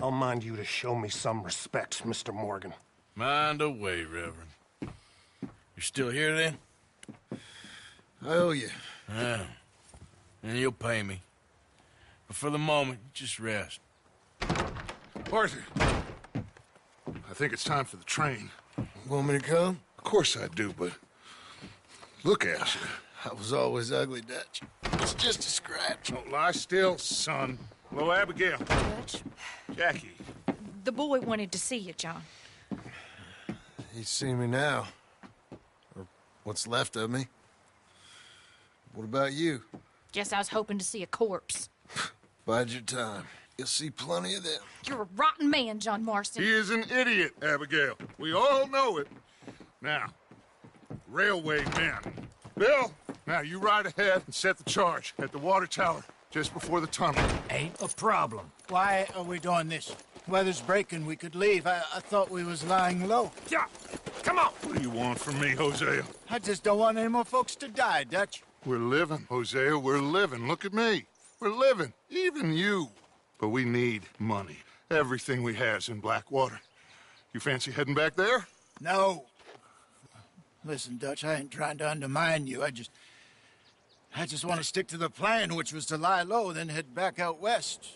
I'll mind you to show me some respect, Mr. Morgan. Mind away, Reverend. You still here, then? I owe you. Yeah. And you'll pay me. But for the moment, just rest. Arthur, I think it's time for the train. Want me to come? Of course I do, but look at you. I was always ugly, Dutch. It's just a scratch. Don't lie still, son. Hello, Abigail. Dutch, Jackie. the boy wanted to see you, John. He's seen me now. Or what's left of me. What about you? Guess I was hoping to see a corpse. Bide your time. You'll see plenty of them. You're a rotten man, John Marston. He is an idiot, Abigail. We all know it. Now, railway men. Bill, now you ride ahead and set the charge at the water tower just before the tunnel. Ain't a problem. Why are we doing this? Weather's breaking, we could leave. I thought we was lying low. Yeah, come on. What do you want from me, Hosea? I just don't want any more folks to die, Dutch. We're living, Hosea, we're living. Look at me. We're living, even you. But we need money. Everything we has in Blackwater. You fancy heading back there? No. Listen, Dutch, I ain't trying to undermine you. I just want to stick to the plan, which was to lie low, then head back out west.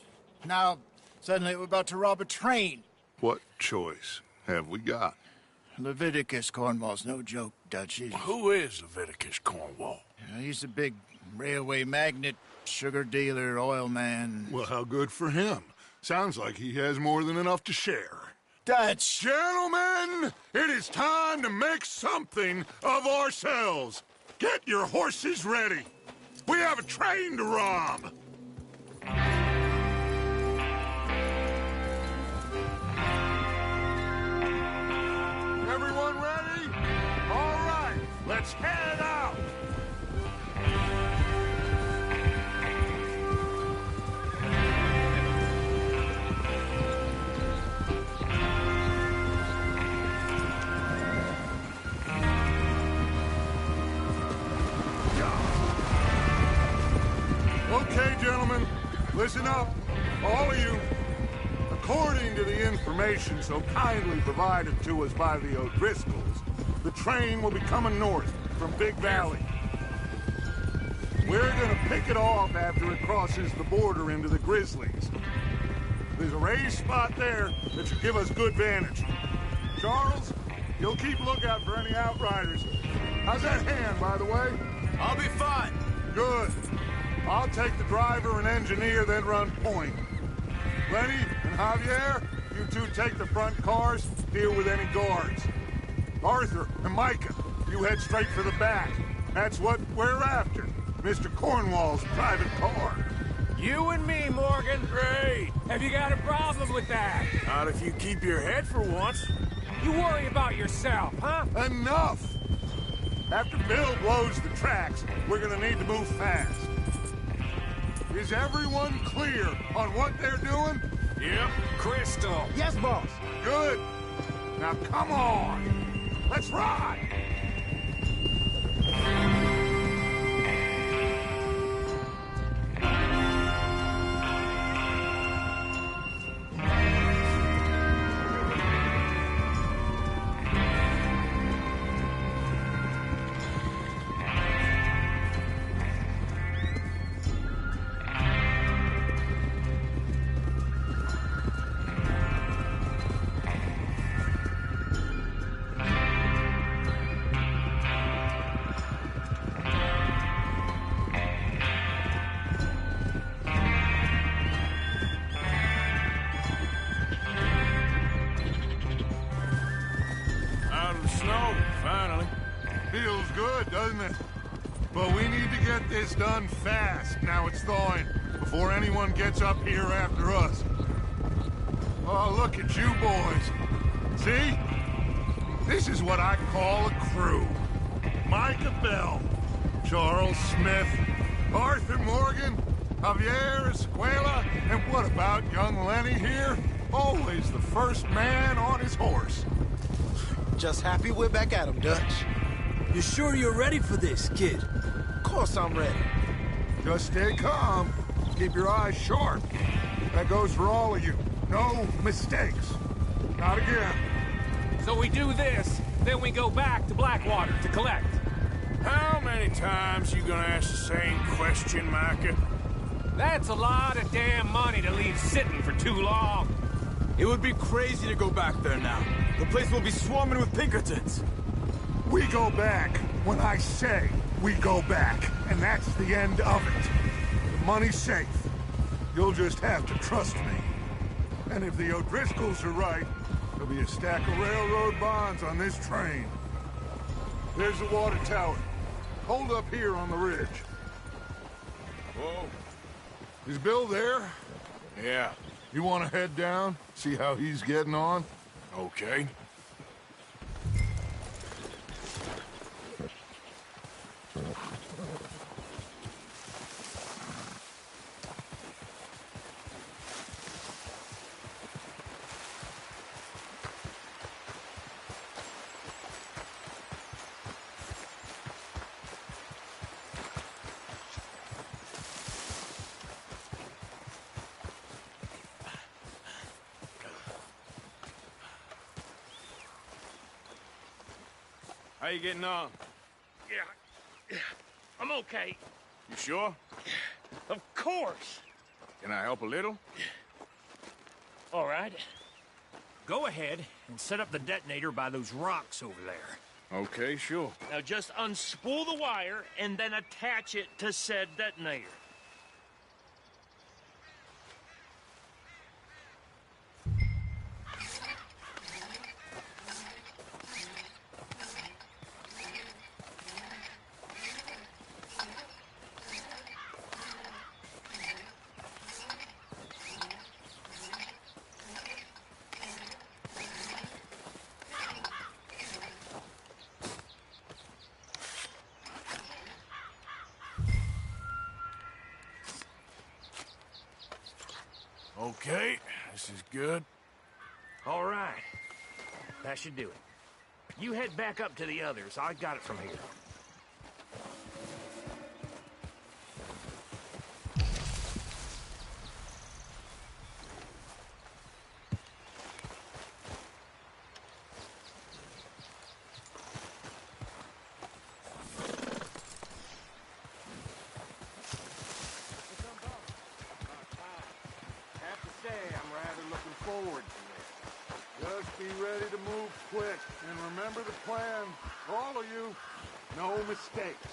Now, suddenly we're about to rob a train. What choice have we got? Leviticus Cornwall's no joke, Dutch. Who is Leviticus Cornwall? He's a big railway magnate, sugar dealer, oil man. Well, how good for him. Sounds like he has more than enough to share. Dutch! Gentlemen, it is time to make something of ourselves. Get your horses ready. We have a train to rob. Everyone ready? All right, let's head out. Okay, gentlemen, listen up, all of you. According to the information so kindly provided to us by the O'Driscolls, the train will be coming north from Big Valley. We're gonna pick it off after it crosses the border into the Grizzlies. There's a raised spot there that should give us good vantage. Charles, you'll keep lookout for any outriders. How's that hand, by the way? I'll be fine. Good. I'll take the driver and engineer, then run point. Lenny and Javier, you two take the front cars, deal with any guards. Arthur and Micah, you head straight for the back. That's what we're after. Mr. Cornwall's private car. You and me, Morgan. Great. Have you got a problem with that? Not if you keep your head for once. You worry about yourself, huh? Enough! After Bill blows the tracks, we're gonna need to move fast. Is everyone clear on what they're doing? Yep. Crystal. Yes, boss. Good. Now come on. Let's ride. Feels good, doesn't it? But we need to get this done fast, now it's thawing, before anyone gets up here after us. Oh, look at you boys. See? This is what I call a crew. Micah Bell, Charles Smith, Arthur Morgan, Javier Escuela, and what about young Lenny here? Always the first man on his horse. Just happy we're back at 'em, Dutch. You sure you're ready for this, kid? Of course I'm ready. Just stay calm. Keep your eyes sharp. That goes for all of you. No mistakes. Not again. So we do this, then we go back to Blackwater to collect. How many times you gonna ask the same question, Micah? That's a lot of damn money to leave sitting for too long. It would be crazy to go back there now. The place will be swarming with Pinkertons. We go back when I say we go back, and that's the end of it. The money's safe. You'll just have to trust me. And if the O'Driscolls are right, there'll be a stack of railroad bonds on this train. There's the water tower. Hold up here on the ridge. Whoa. Is Bill there? Yeah, You want to head down? See how he's getting on? okay. How you getting on? Yeah, I'm okay. You sure? Of course. Can I help a little? All right. Go ahead and set up the detonator by those rocks over there. Okay, sure. Now just unspool the wire and then attach it to said detonator. Okay, this is good. All right. That should do it. You head back up to the others. I got it from here. Forward to this. Just be ready to move quick, and remember the plan. All of you, no mistakes.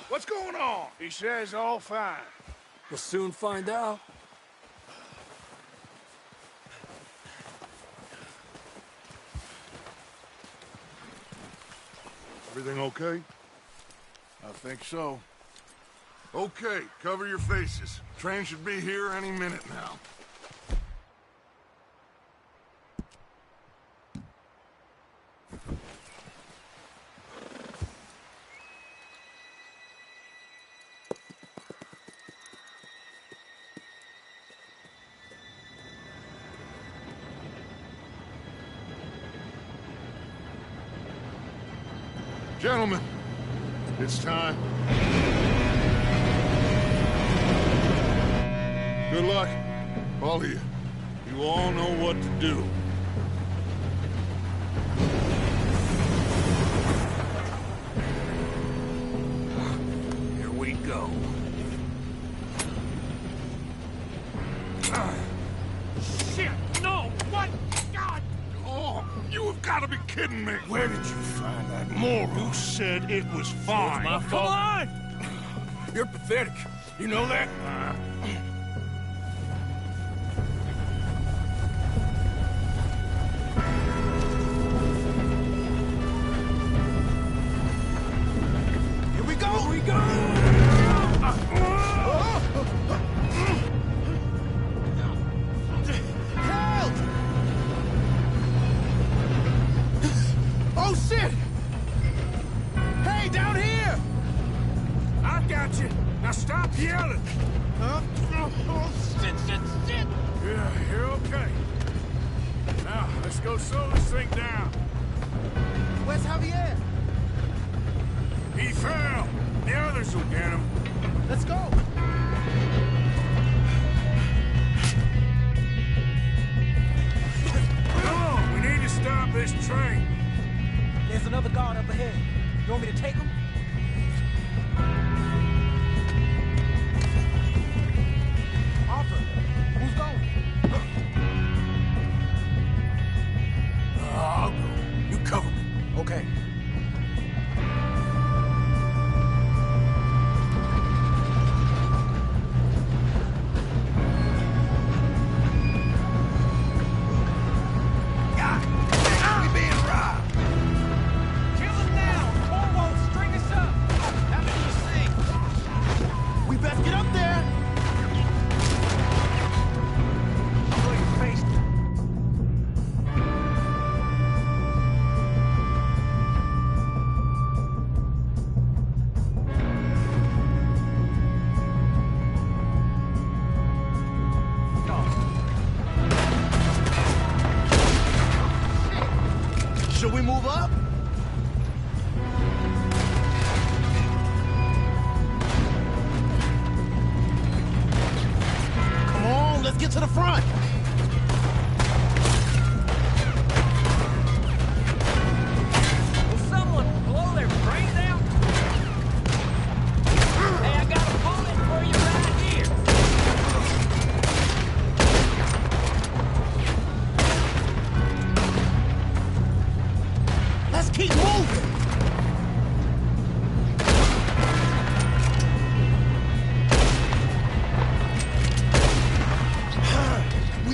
What's going on? He says all fine. We'll soon find out. Everything okay? I think so. Okay, cover your faces. Train should be here any minute now. Gentlemen, it's time. Good luck, all of you. You all know what to do. Here we go. Shit! No! What? God! Oh, you have got to be kidding me. Where did you find that Moral? Who said it was fine? my fault. Come on! You're pathetic. You know that? Here we go! Here we go! Help! Oh, shit! Hey, down here! I got you. Now stop yelling. Huh? guard up ahead. You want me to take him? Arthur, who's going? I'll go. You cover me. Okay. Should we move up? Come on, let's get to the front. Will someone blow their brains out? Hey, I got a bullet for you right here. Let's keep moving. We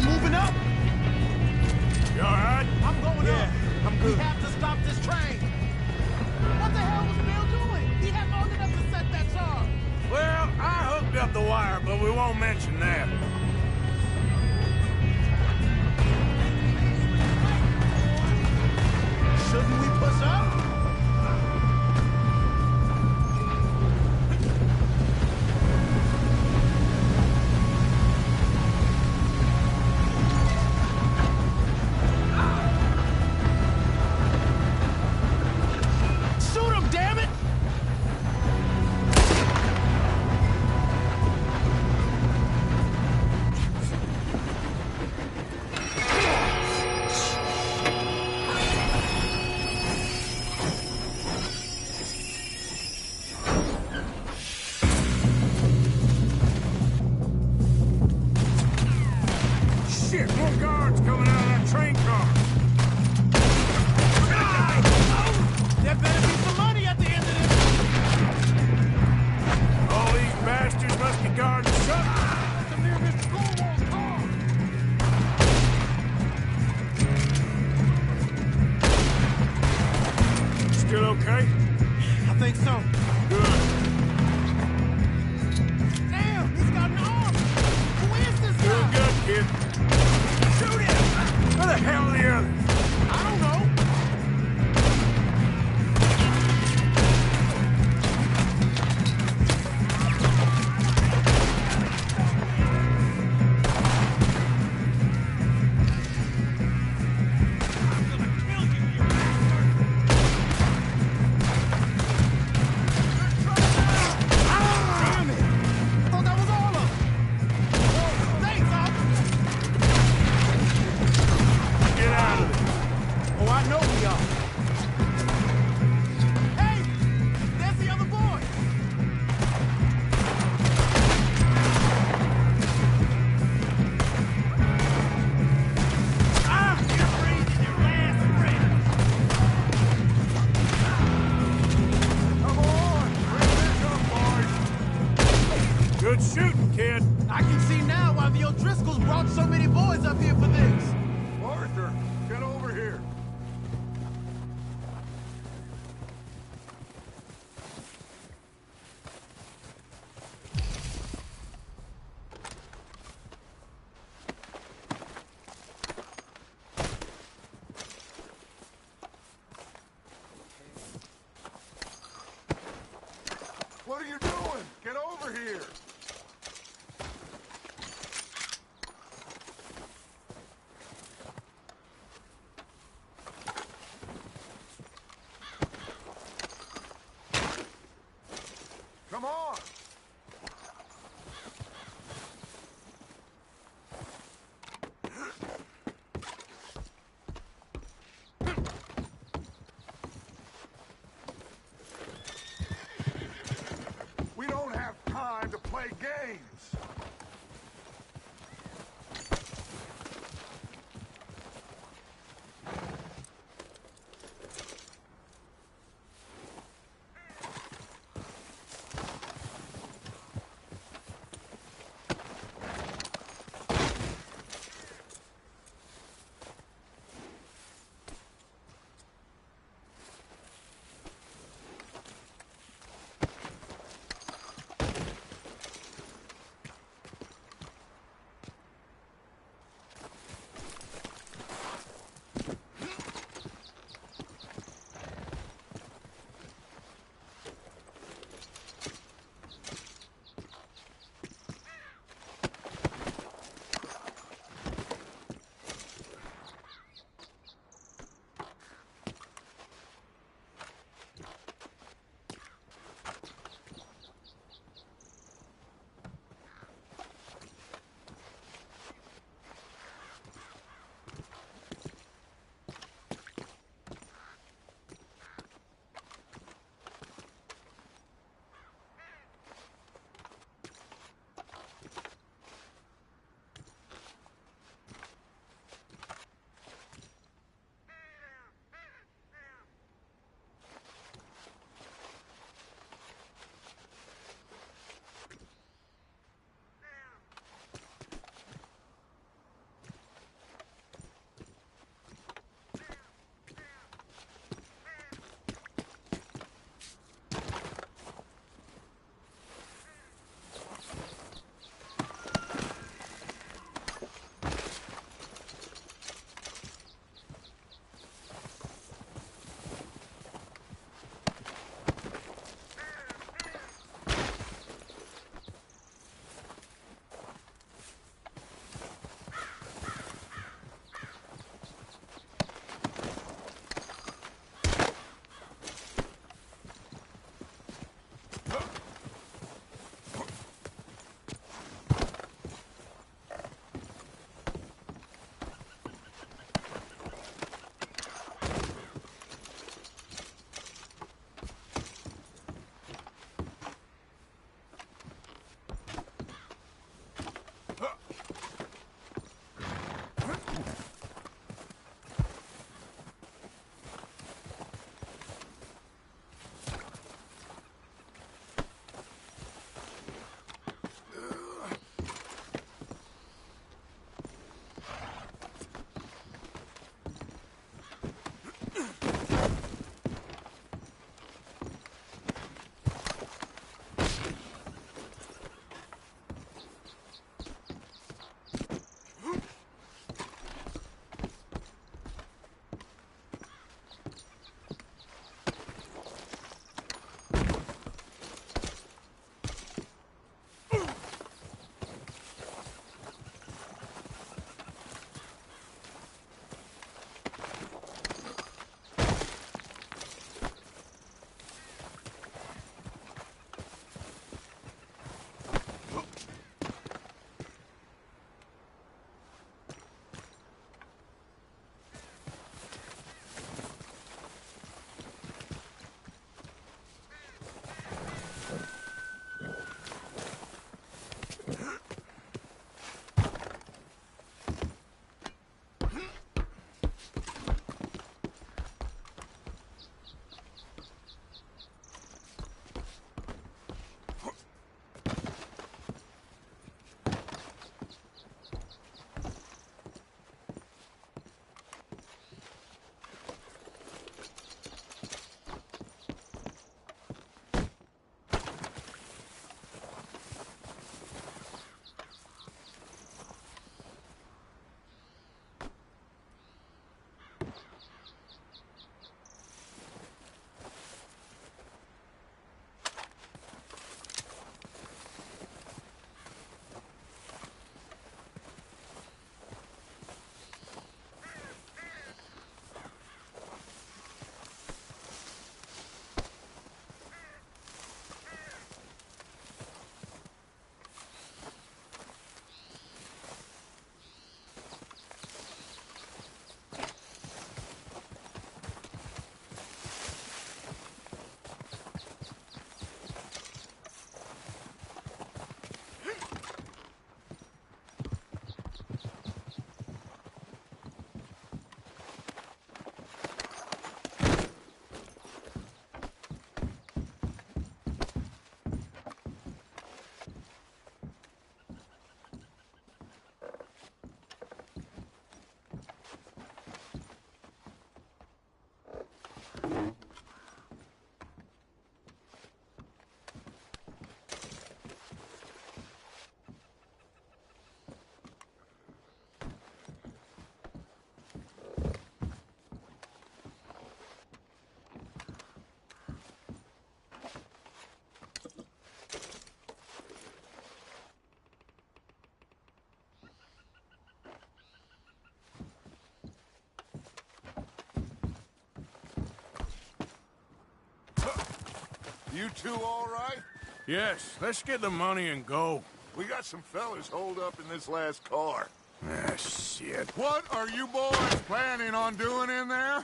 You two all right? Yes, let's get the money and go. We got some fellas holed up in this last car. Ah, shit. What are you boys planning on doing in there?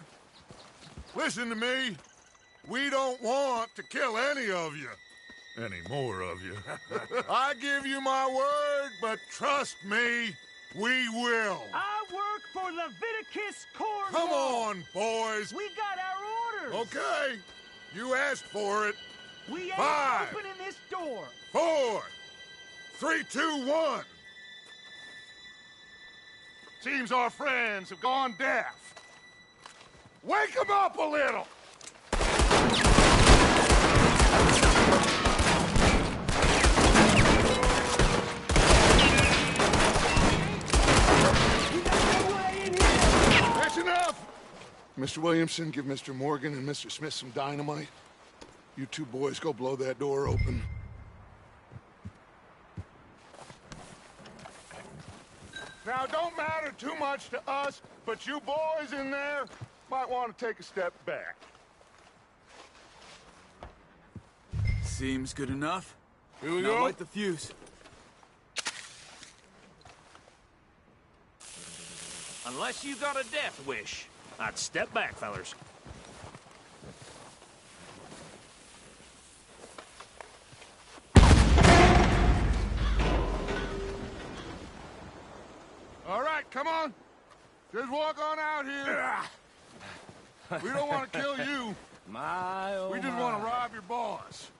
Listen to me. We don't want to kill any of you. Any more of you. I give you my word, but trust me, we will. I work for Leviticus Cornwall. Come on, boys. We got our orders. Okay. You asked for it. We ain't 5, opening this door. 4, 3, 2, 1. Seems our friends have gone deaf. Wake them up a little! That's enough! Mr. Williamson, give Mr. Morgan and Mr. Smith some dynamite. You two boys go blow that door open. Now, don't matter too much to us, but you boys in there might want to take a step back. Seems good enough. Here we Now go. light the fuse. Unless you got a death wish, I'd step back, fellers. All right, come on. Just walk on out here. We don't want to kill you. My, oh We just want to rob your boss.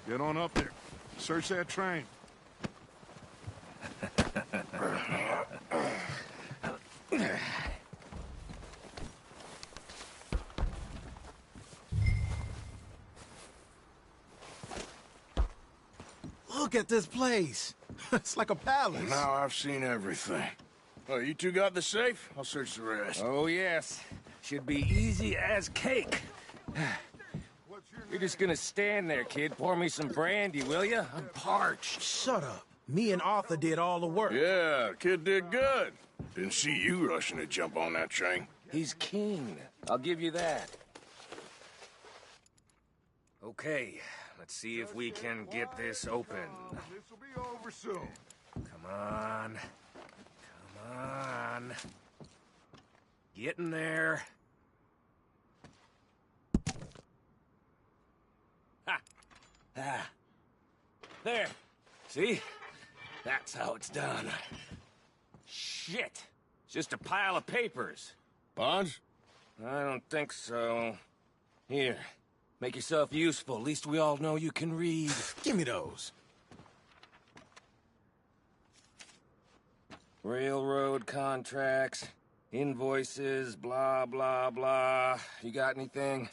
Get on up there. Search that train. Look at this place. It's like a palace. Now I've seen everything. Oh, you two got the safe? I'll search the rest. Oh, yes. Should be easy as cake. You're just gonna stand there, kid. Pour me some brandy, will you? I'm parched. Shut up. Me and Arthur did all the work. Yeah, kid did good. Didn't see you rushing to jump on that train. He's keen. I'll give you that. Okay, let's see if we can get this open. This'll be over soon. Come on. Come on. Get in there. Ha! Ah. There. See? That's how it's done. Shit. It's just a pile of papers. Bonds? I don't think so. Here. Make yourself useful. At least we all know you can read. Give me those. Railroad contracts, invoices, blah, blah, blah. You got anything?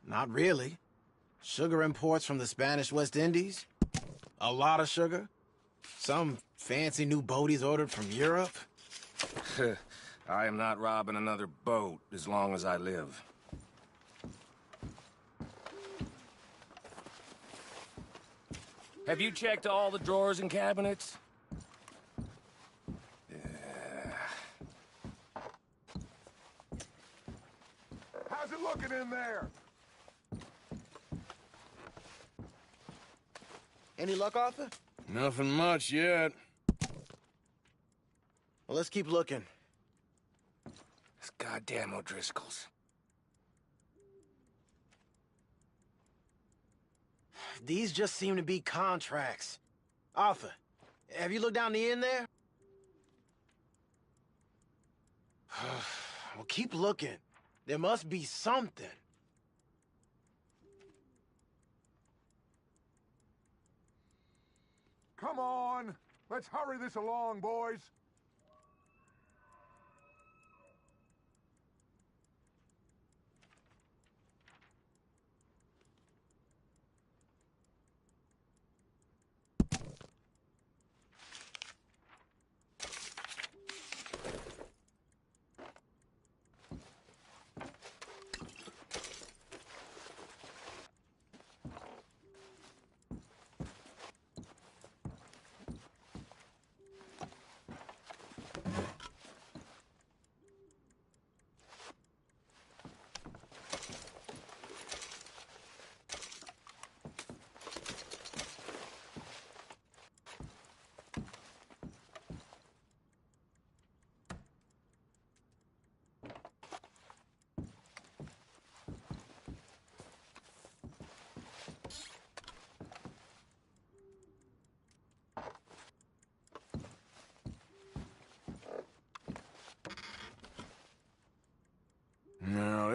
Not really. Sugar imports from the Spanish West Indies. A lot of sugar. Some fancy new boat he's ordered from Europe. I am not robbing another boat as long as I live. Have you checked all the drawers and cabinets? How's it looking in there? Any luck, Arthur? Nothing much yet. Well, let's keep looking. It's goddamn O'Driscoll's. These just seem to be contracts. Arthur, have you looked down the end there? Well, keep looking. There must be something. Come on. Let's hurry this along, boys.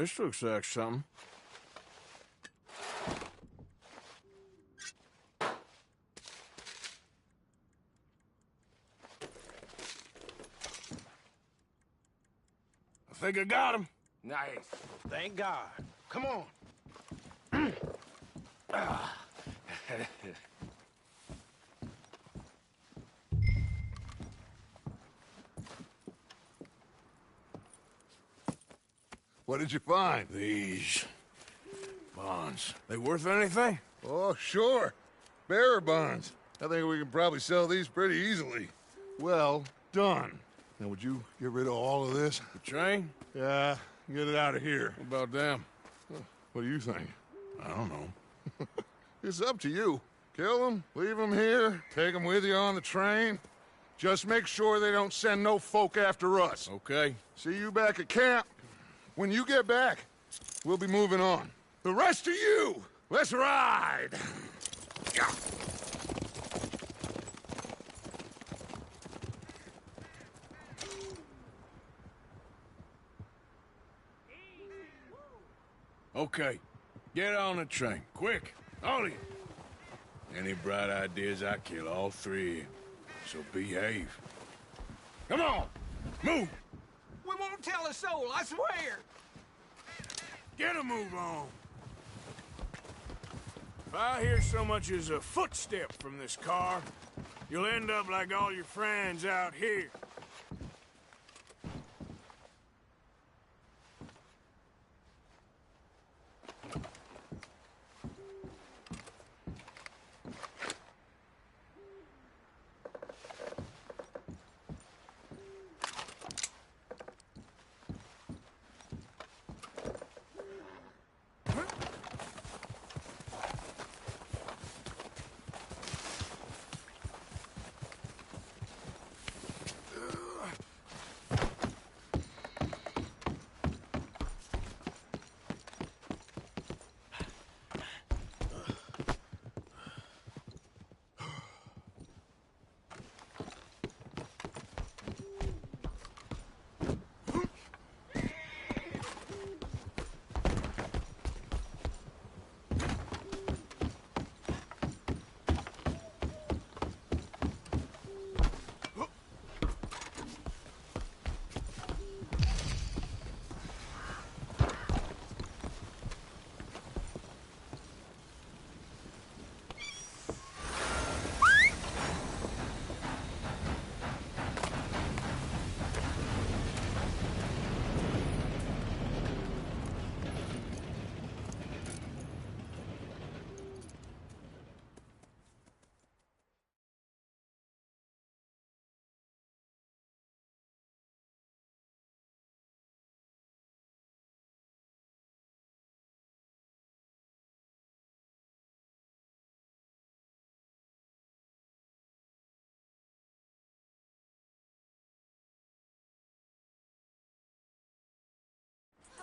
this looks like something. I think I got him. Nice. Thank God. Come on. What did you find? These bonds. They worth anything? Oh, sure. Bearer bonds. I think we can probably sell these pretty easily. Well done. Now, would you get rid of all of this? The train? Yeah, get it out of here. What about them? What do you think? I don't know. It's up to you. Kill them, leave them here, take them with you on the train. Just make sure they don't send no folk after us. Okay. See you back at camp. When you get back, we'll be moving on. The rest of you, let's ride! Yeah. Okay. Get on the train. Quick. All of you. Any bright ideas, I kill all three of you. So behave. Come on! Move! We won't tell a soul, I swear! Get a move on! If I hear so much as a footstep from this car, you'll end up like all your friends out here.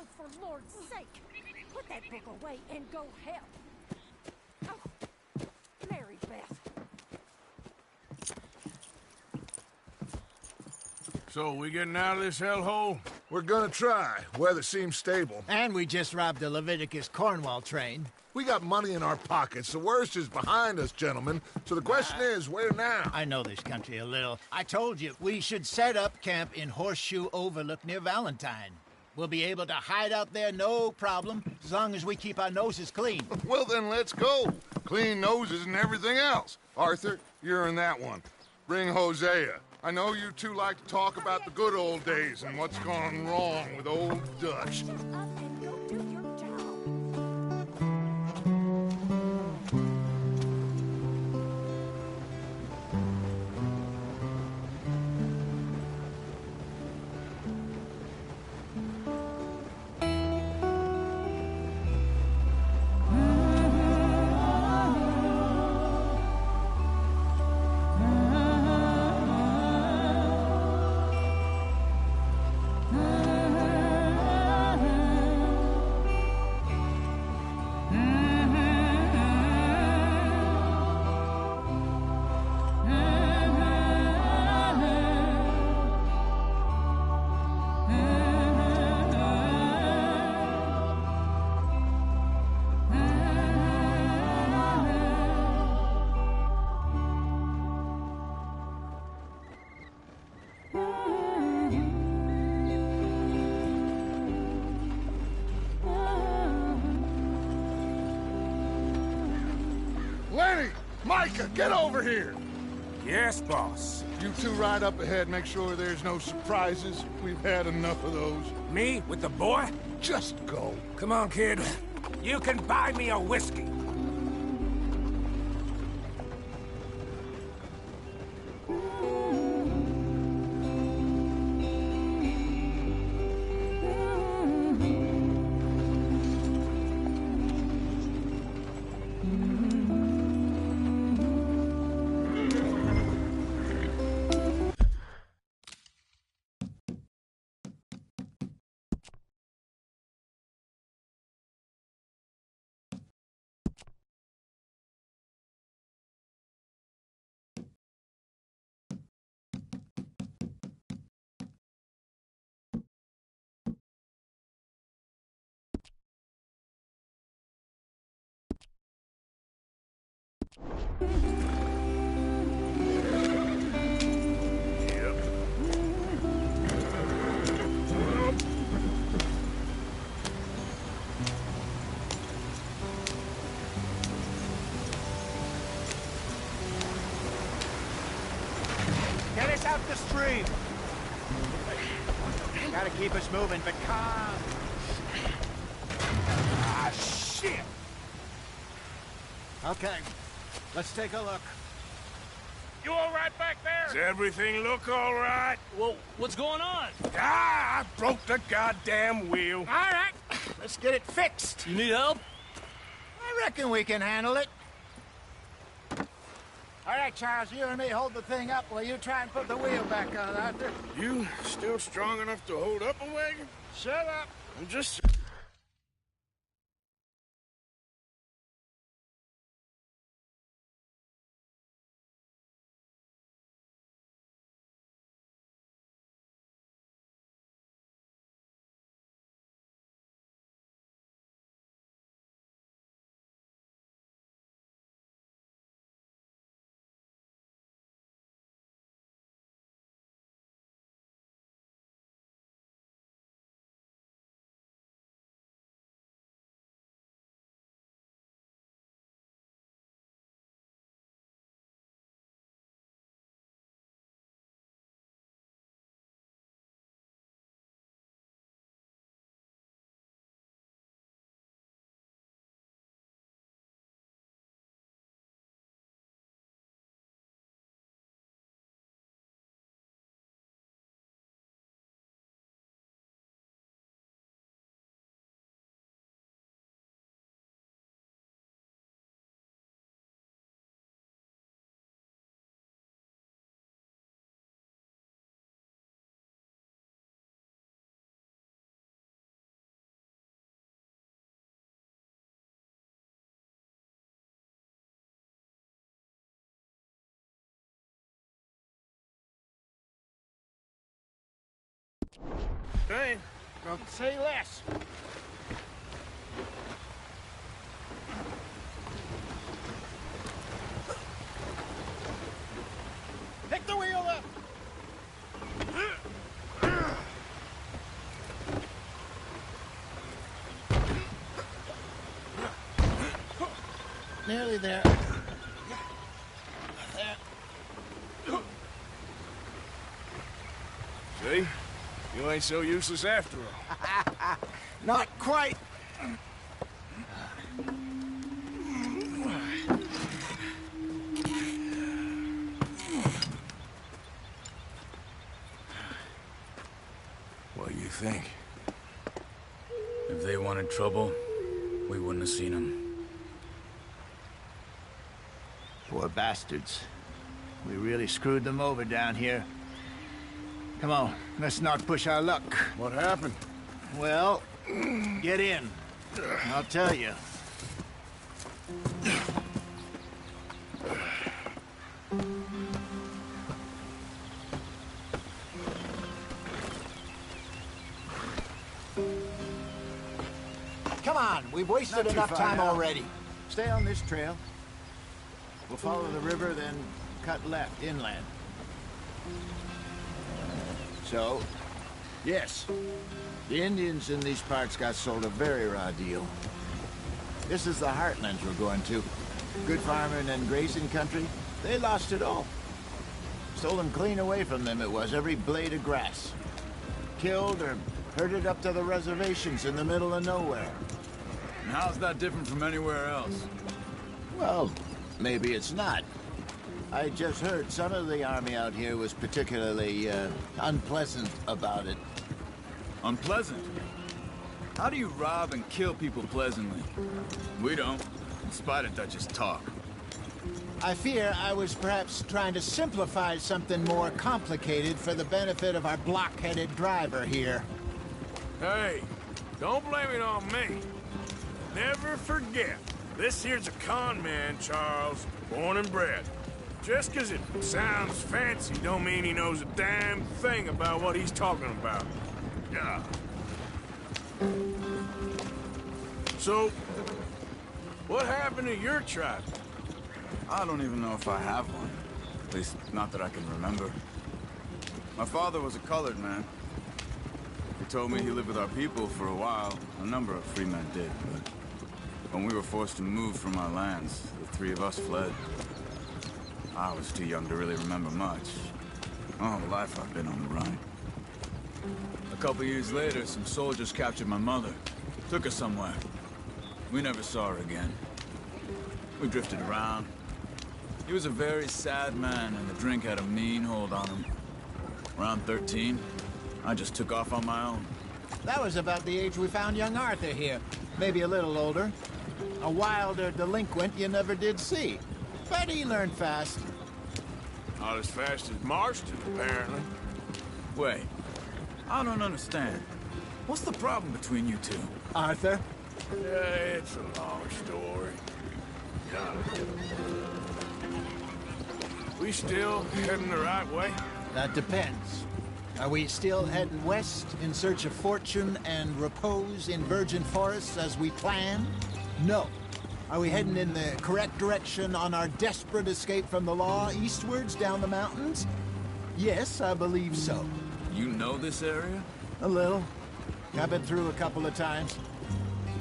Oh, for Lord's sake, put that book away and go help. Oh, Mary Beth. So, we getting out of this hellhole? We're gonna try. Weather seems stable. And we just robbed the Leviticus Cornwall train. We got money in our pockets. The worst is behind us, gentlemen. So the question is, where now? I know this country a little. I told you, we should set up camp in Horseshoe Overlook near Valentine. We'll be able to hide out there, no problem, as long as we keep our noses clean. Well, then let's go. Clean noses and everything else. Arthur, you're in that one. Bring Hosea. I know you two like to talk about the good old days and what's gone wrong with old Dutch. Shut up and go do your job. Micah, get over here! Yes, boss. You two ride up ahead, make sure there's no surprises. We've had enough of those. Me with the boy? Just go. Come on, kid. You can buy me a whiskey. Get us out the stream. Gotta keep us moving, but calm. Ah, shit! Okay, let's take a look. You all right back there? Does everything look all right? Well, what's going on? Ah, I broke the goddamn wheel. All right, let's get it fixed. You need help? I reckon we can handle it. All right, Charles, you and me hold the thing up while you try and put the wheel back on, Arthur. You still strong enough to hold up a wagon? Shut up. I'm just... Hey, don't say less. Pick the wheel up. Nearly there. There. See? You ain't so useless after all. Not quite. What do you think? If they wanted trouble, we wouldn't have seen them. Poor bastards. We really screwed them over down here. Come on, let's not push our luck. What happened? Well, get in. I'll tell you. Come on, we've wasted enough time already. Stay on this trail. We'll follow the river, then cut left, inland. So, yes, the Indians in these parts got sold a very raw deal. This is the heartlands we're going to. good farming and grazing country, they lost it all. Stolen clean away from them it was, every blade of grass. Killed or herded up to the reservations in the middle of nowhere. And how's that different from anywhere else? Well, maybe it's not. I just heard some of the army out here was particularly, unpleasant about it. Unpleasant? How do you rob and kill people pleasantly? We don't, in spite of Dutch's talk. I fear I was perhaps trying to simplify something more complicated for the benefit of our block-headed driver here. Hey, don't blame it on me. Never forget, this here's a con man, Charles, born and bred. Just 'cause it sounds fancy don't mean he knows a damn thing about what he's talking about. Yeah. So, what happened to your tribe? I don't even know if I have one. At least, not that I can remember. My father was a colored man. He told me he lived with our people for a while. A number of free men did, but when we were forced to move from our lands, the three of us fled. I was too young to really remember much. All my life I've been on the run. A couple years later, some soldiers captured my mother. Took her somewhere. We never saw her again. We drifted around. He was a very sad man, and the drink had a mean hold on him. Around 13, I just took off on my own. That was about the age we found young Arthur here. Maybe a little older. A wilder delinquent you never did see. But he learned fast. Not as fast as Marston, apparently. Wait, I don't understand. What's the problem between you two? Arthur? Yeah, it's a long story. We still heading the right way? That depends. Are we still heading west in search of fortune and repose in virgin forests as we planned? No. Are we heading in the correct direction on our desperate escape from the law eastwards down the mountains? Yes, I believe so. You know this area? A little. I've been through a couple of times.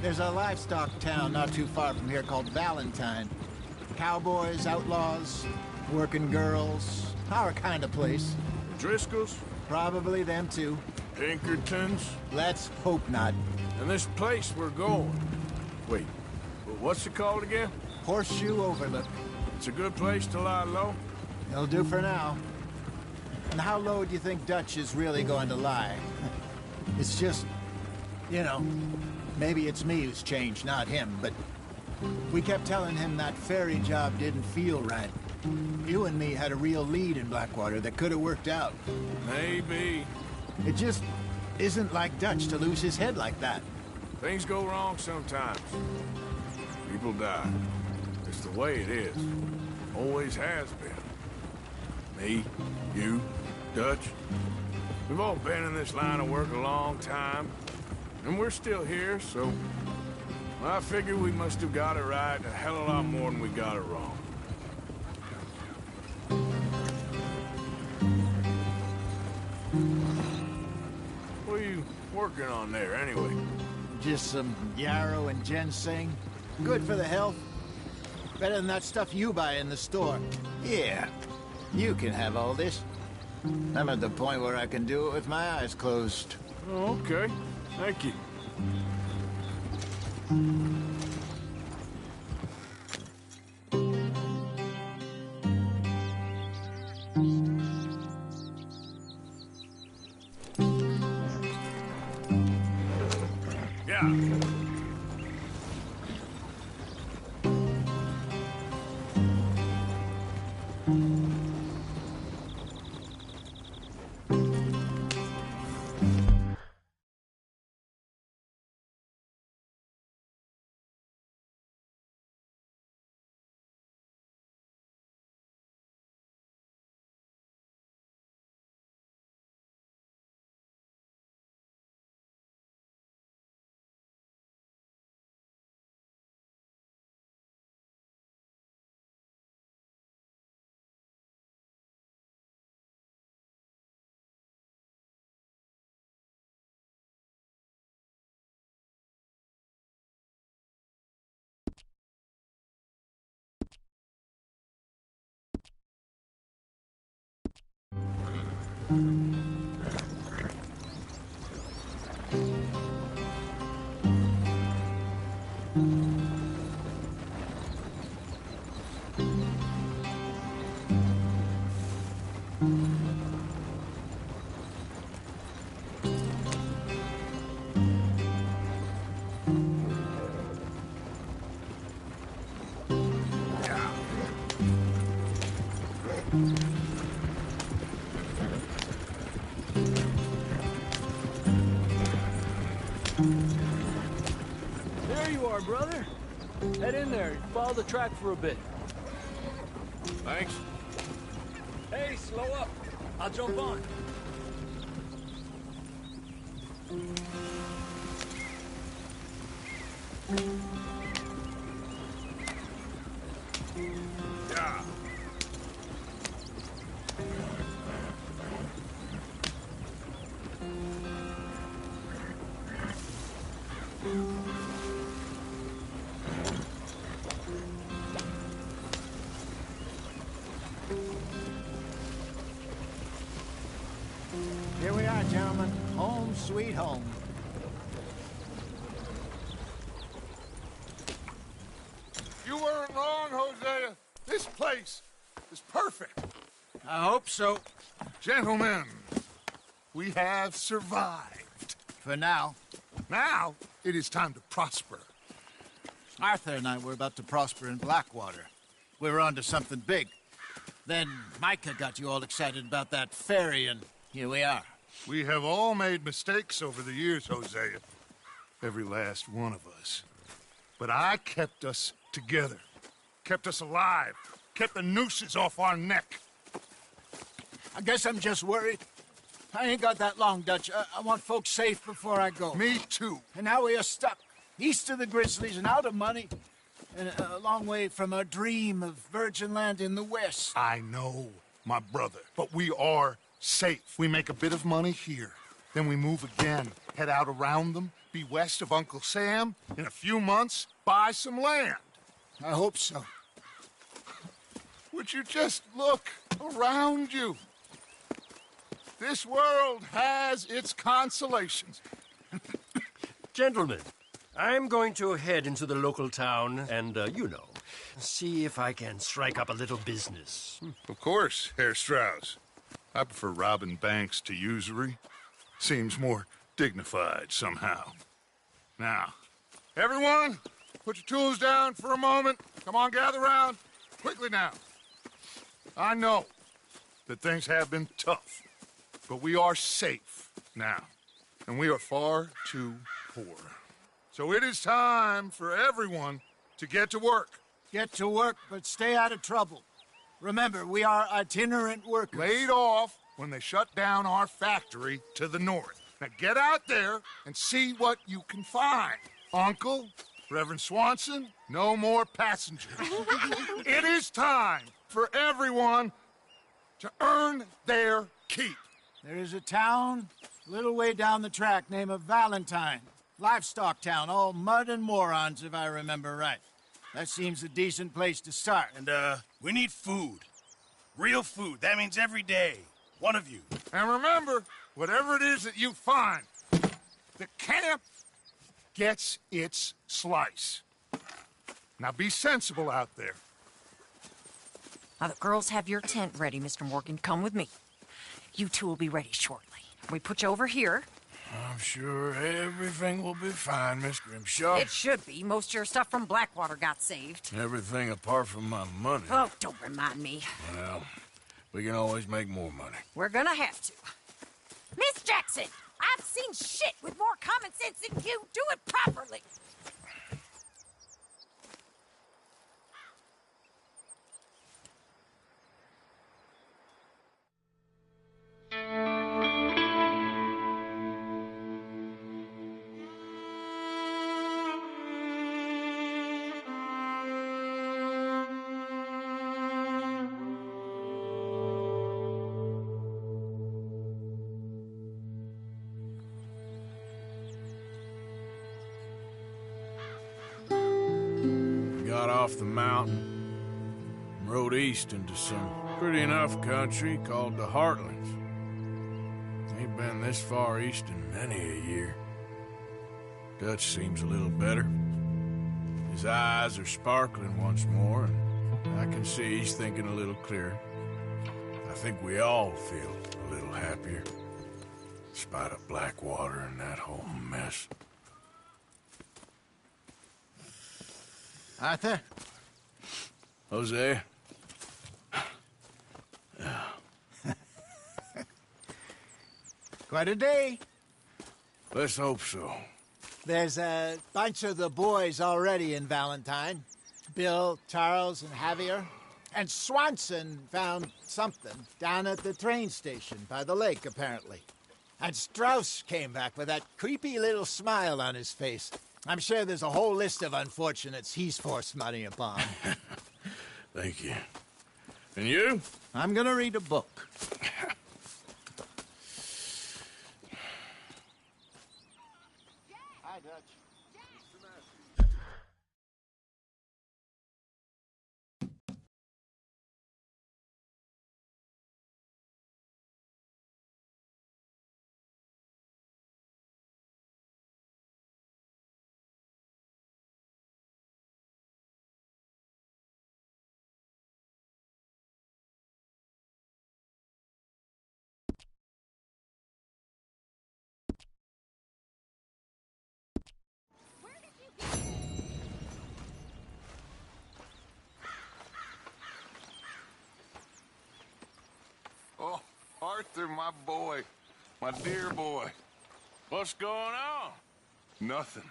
There's a livestock town not too far from here called Valentine. Cowboys, outlaws, working girls, our kind of place. Driscolls? Probably them too. Pinkertons? Let's hope not. And this place we're going. Wait, what's it called again? Horseshoe Overlook. It's a good place to lie low? It'll do for now. And how low do you think Dutch is really going to lie? It's just, you know, maybe it's me who's changed, not him, but we kept telling him that ferry job didn't feel right. You and me had a real lead in Blackwater that could have worked out. Maybe. It just isn't like Dutch to lose his head like that. Things go wrong sometimes. People die. It's the way it is. Always has been. Me, you, Dutch. We've all been in this line of work a long time. And we're still here, so... I figure we must have got it right a hell of a lot more than we got it wrong. What are you working on there, anyway? Just some yarrow and ginseng. Good for the health. Better than that stuff you buy in the store. Yeah, you can have all this. I'm at the point where I can do it with my eyes closed. Oh, okay. Thank you. Yeah. There you are, brother. Head in there and follow the track for a bit. Thanks. Hey, slow up. I'll jump on. Yeah. Here we are, gentlemen. Home sweet home. You weren't wrong, Hosea. This place is perfect. I hope so. Gentlemen, we have survived. For now. Now, it is time to prosper. Arthur and I were about to prosper in Blackwater. We were on to something big. Then Micah got you all excited about that ferry, and here we are. We have all made mistakes over the years, Hosea. Every last one of us. But I kept us together. Kept us alive. Kept the nooses off our neck. I guess I'm just worried. I ain't got that long, Dutch. I want folks safe before I go. Me too. And now we are stuck. East of the Grizzlies and out of money. And a long way from our dream of virgin land in the west. I know, my brother. But we are safe. We make a bit of money here. Then we move again. Head out around them. Be west of Uncle Sam. In a few months, buy some land. I hope so. Would you just look around you? This world has its consolations. Gentlemen, I'm going to head into the local town and, see if I can strike up a little business. Of course, Herr Strauss. I prefer robbing banks to usury. Seems more dignified somehow. Now, everyone, put your tools down for a moment. Come on, gather round. Quickly now. I know that things have been tough, but we are safe now, and we are far too poor. So it is time for everyone to get to work. Get to work, but stay out of trouble. Remember, we are itinerant workers. Laid off when they shut down our factory to the north. Now get out there and see what you can find. Uncle, Reverend Swanson, no more passengers. It is time for everyone to earn their keep. There is a town a little way down the track named Valentine. Livestock town, all mud and morons, if I remember right. That seems a decent place to start. And, we need food. Real food. That means every day. One of you. And remember, whatever it is that you find, the camp gets its slice. Now be sensible out there. Now, the girls have your tent ready, Mr. Morgan. Come with me. You two will be ready shortly. We put you over here. I'm sure everything will be fine, Miss Grimshaw. It should be. Most of your stuff from Blackwater got saved. Everything apart from my money. Oh, don't remind me. Well, we can always make more money. We're gonna have to. Miss Jackson, I've seen shit with more common sense than you. Do it properly. Got off the mountain, rode east into some pretty enough country called the Heartlands. Ain't been this far east in many a year. Dutch seems a little better. His eyes are sparkling once more, and I can see he's thinking a little clearer. I think we all feel a little happier, in spite of Blackwater and that whole mess. Arthur? Hosea? Quite a day. Let's hope so. There's a bunch of the boys already in Valentine. Bill, Charles, and Javier. And Swanson found something down at the train station by the lake, apparently. And Strauss came back with that creepy little smile on his face. I'm sure there's a whole list of unfortunates he's forced money upon. Thank you. And you? I'm gonna read a book. Hi, Dutch. Oh, Arthur, my boy. My dear boy. What's going on? Nothing.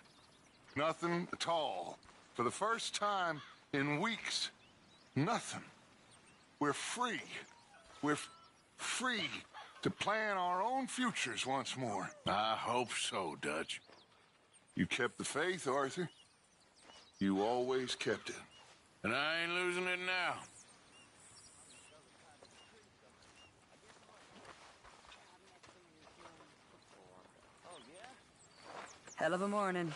Nothing at all. For the first time in weeks, nothing. We're free. We're free to plan our own futures once more. I hope so, Dutch. You kept the faith, Arthur. You always kept it. And I ain't losing it now. Hell of a morning.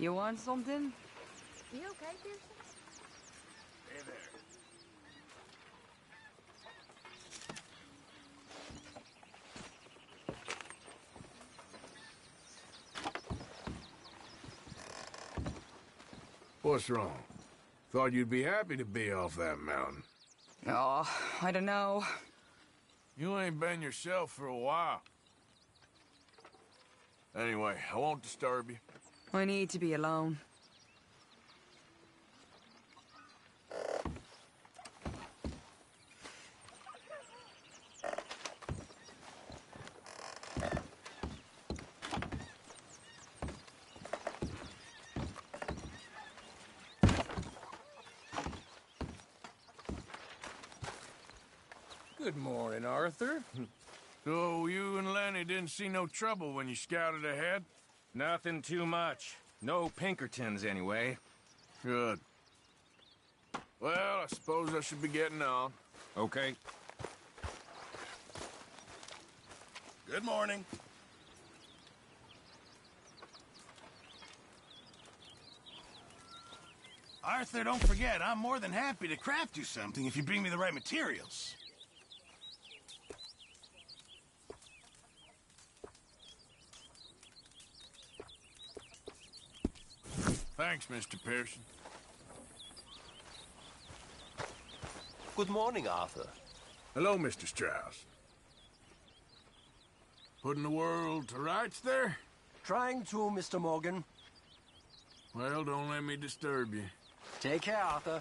You want something? You okay, Pearson? Hey there. What's wrong? Thought you'd be happy to be off that mountain. Oh, I don't know. You ain't been yourself for a while. Anyway, I won't disturb you. I need to be alone. Good morning, Arthur. So you and Lenny didn't see no trouble when you scouted ahead? Nothing too much. No Pinkertons, anyway. Good. Well, I suppose I should be getting on. Okay. Good morning. Arthur, don't forget, I'm more than happy to craft you something if you bring me the right materials. Thanks, Mr. Pearson. Good morning, Arthur. Hello, Mr. Strauss. Putting the world to rights there? Trying to, Mr. Morgan. Well, don't let me disturb you. Take care, Arthur.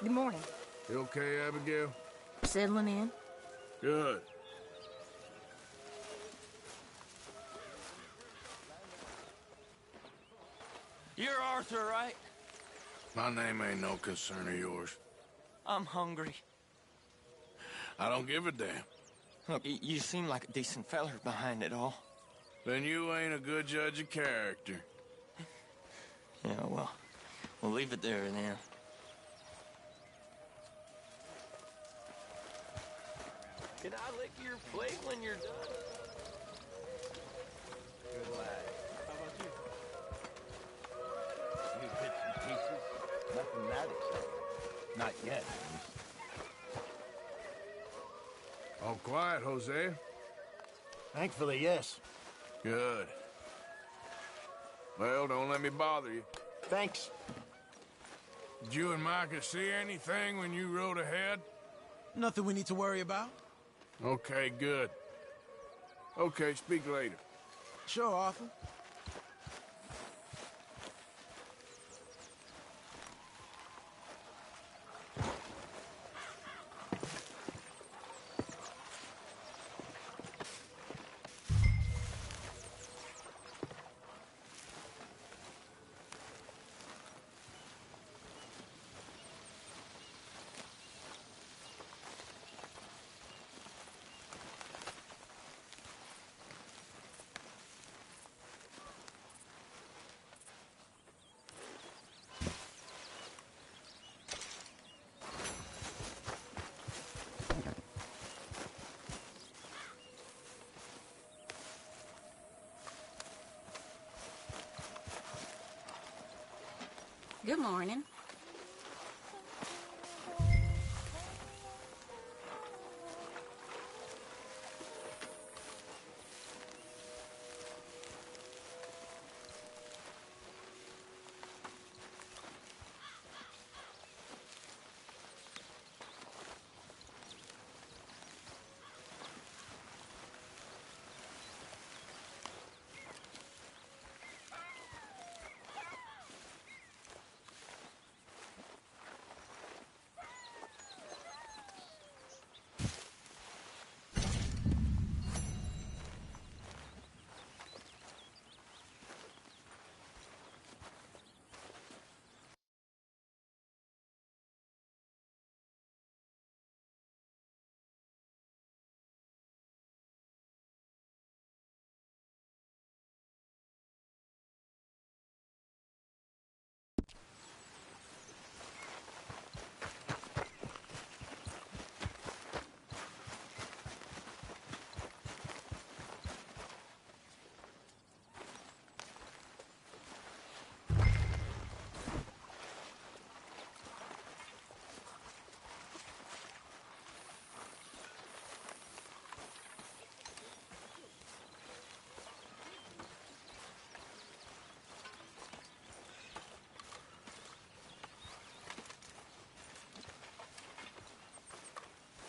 Good morning. You okay, Abigail? Settling in? Good. You're Arthur, right? My name ain't no concern of yours. I'm hungry. I don't give a damn. Look, you seem like a decent feller behind it all. Then you ain't a good judge of character. Yeah, well, we'll leave it there then. Can I lick your plate when you're done? Good lad. How about you? Few bits and pieces. Nothing that exciting. Not yet, at least. All quiet, Jose. Thankfully, yes. Good. Well, don't let me bother you. Thanks. Did you and Micah see anything when you rode ahead? Nothing we need to worry about. Okay, good. Okay, speak later. Sure, Arthur. Good morning.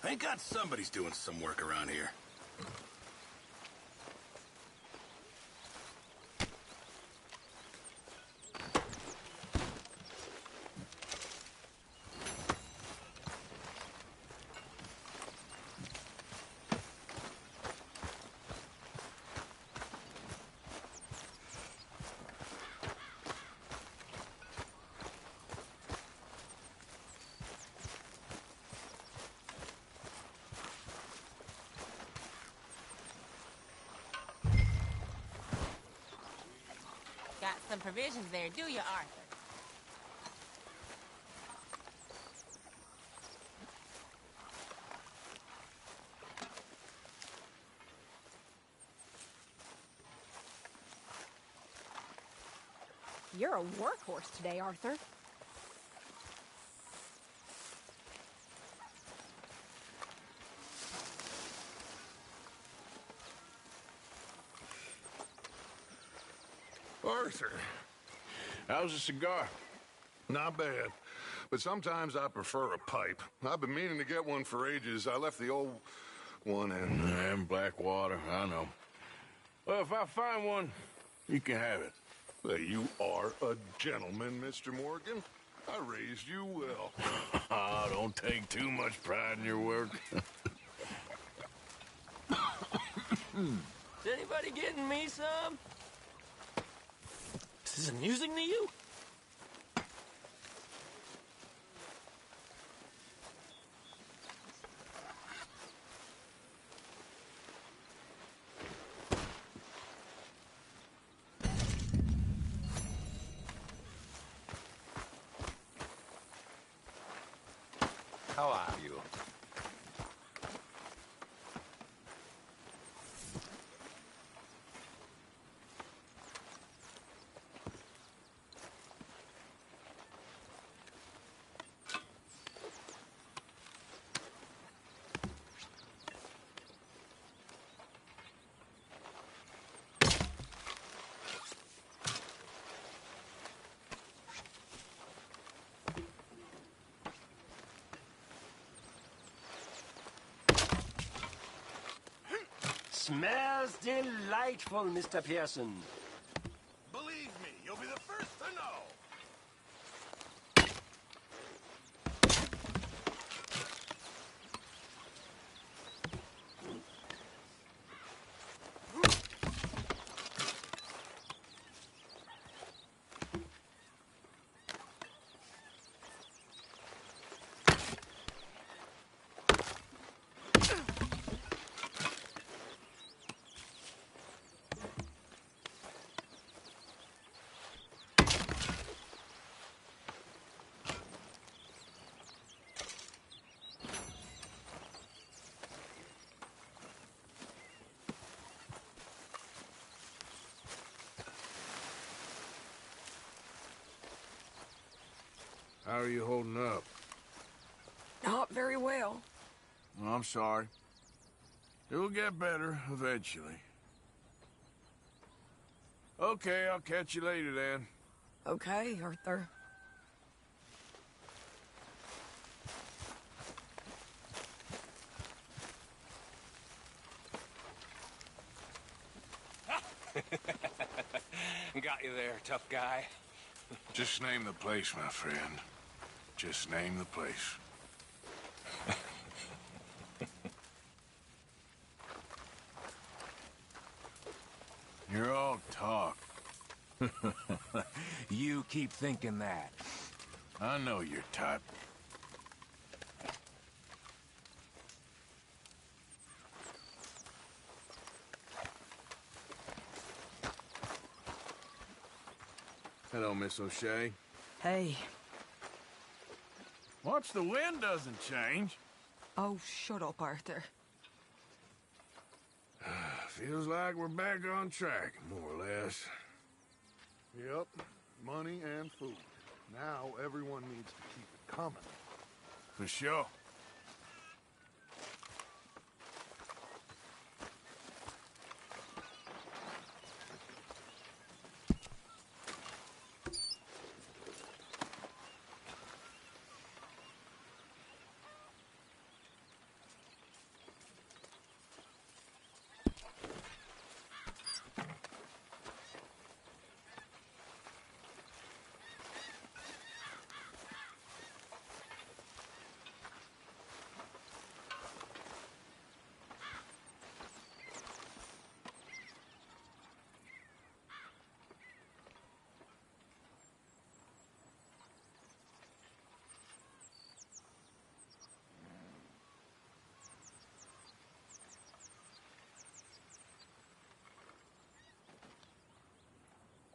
Thank God somebody's doing some work around here. Got some provisions there, do you, Arthur? You're a workhorse today, Arthur. Arthur, How's the cigar? not bad. But sometimes I prefer a pipe. I've been meaning to get one for ages. I left the old one in. And Blackwater, I know. Well, if I find one, you can have it. Hey, you are a gentleman, Mr. Morgan. I raised you well. Oh, don't take too much pride in your work. Is anybody getting me some? Is this amusing to you? How are you? Smells delightful, Mr. Pearson. Believe me, you'll be the first to know. How are you holding up? Not very well. Well, I'm sorry. It'll get better eventually. Okay, I'll catch you later then. Okay, Arthur. Got you there, tough guy. Just name the place, my friend. Just name the place. You're all talk. You keep thinking that. I know your type. Hello, Miss O'Shea. Hey. Watch the wind doesn't change. Oh, shut up, Arthur. Feels like we're back on track, more or less. Yep, money and food. Now everyone needs to keep it coming. For sure.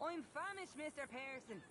I'm famished, Mr. Pearson.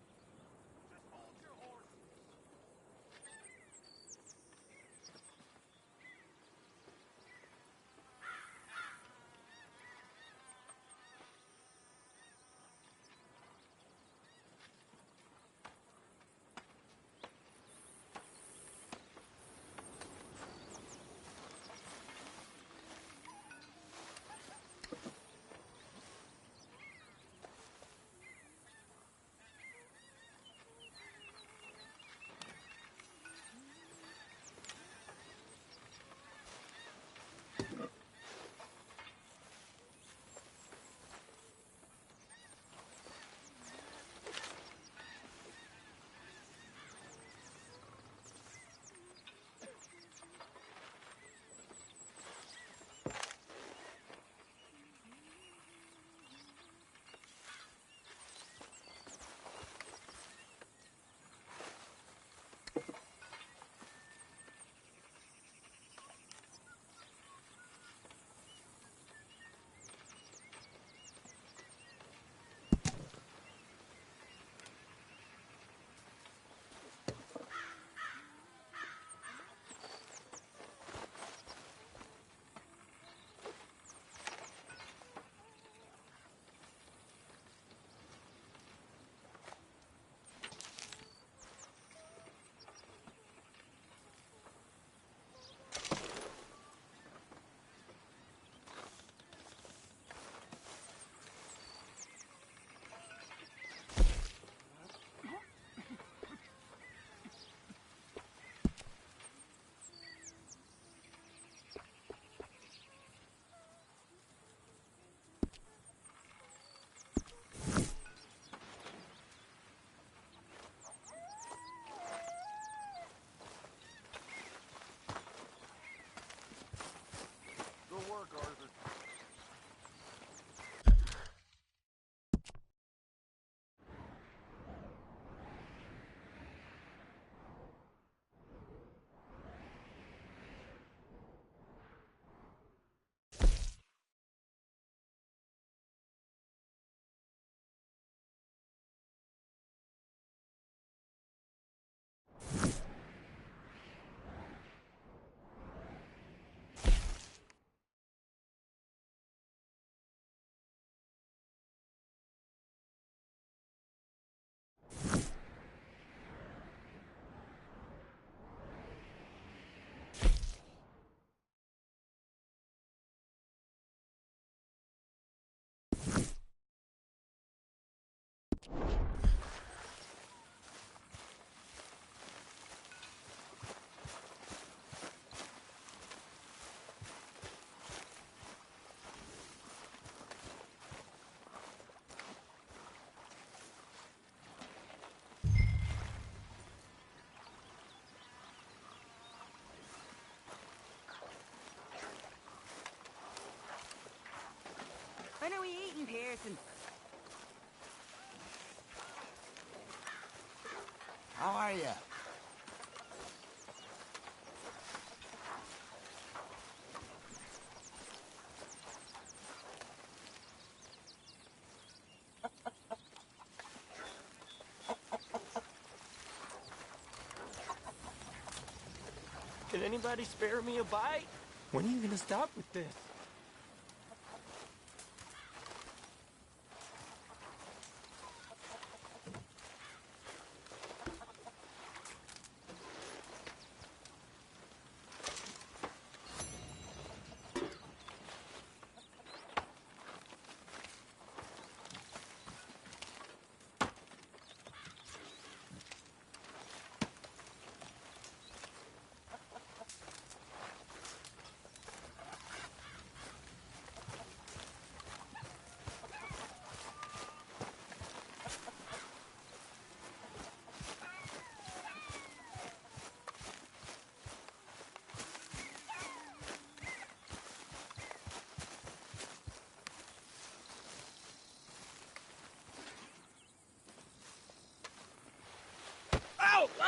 Pearson. How are you? Can anybody spare me a bite? When are you gonna stop with this?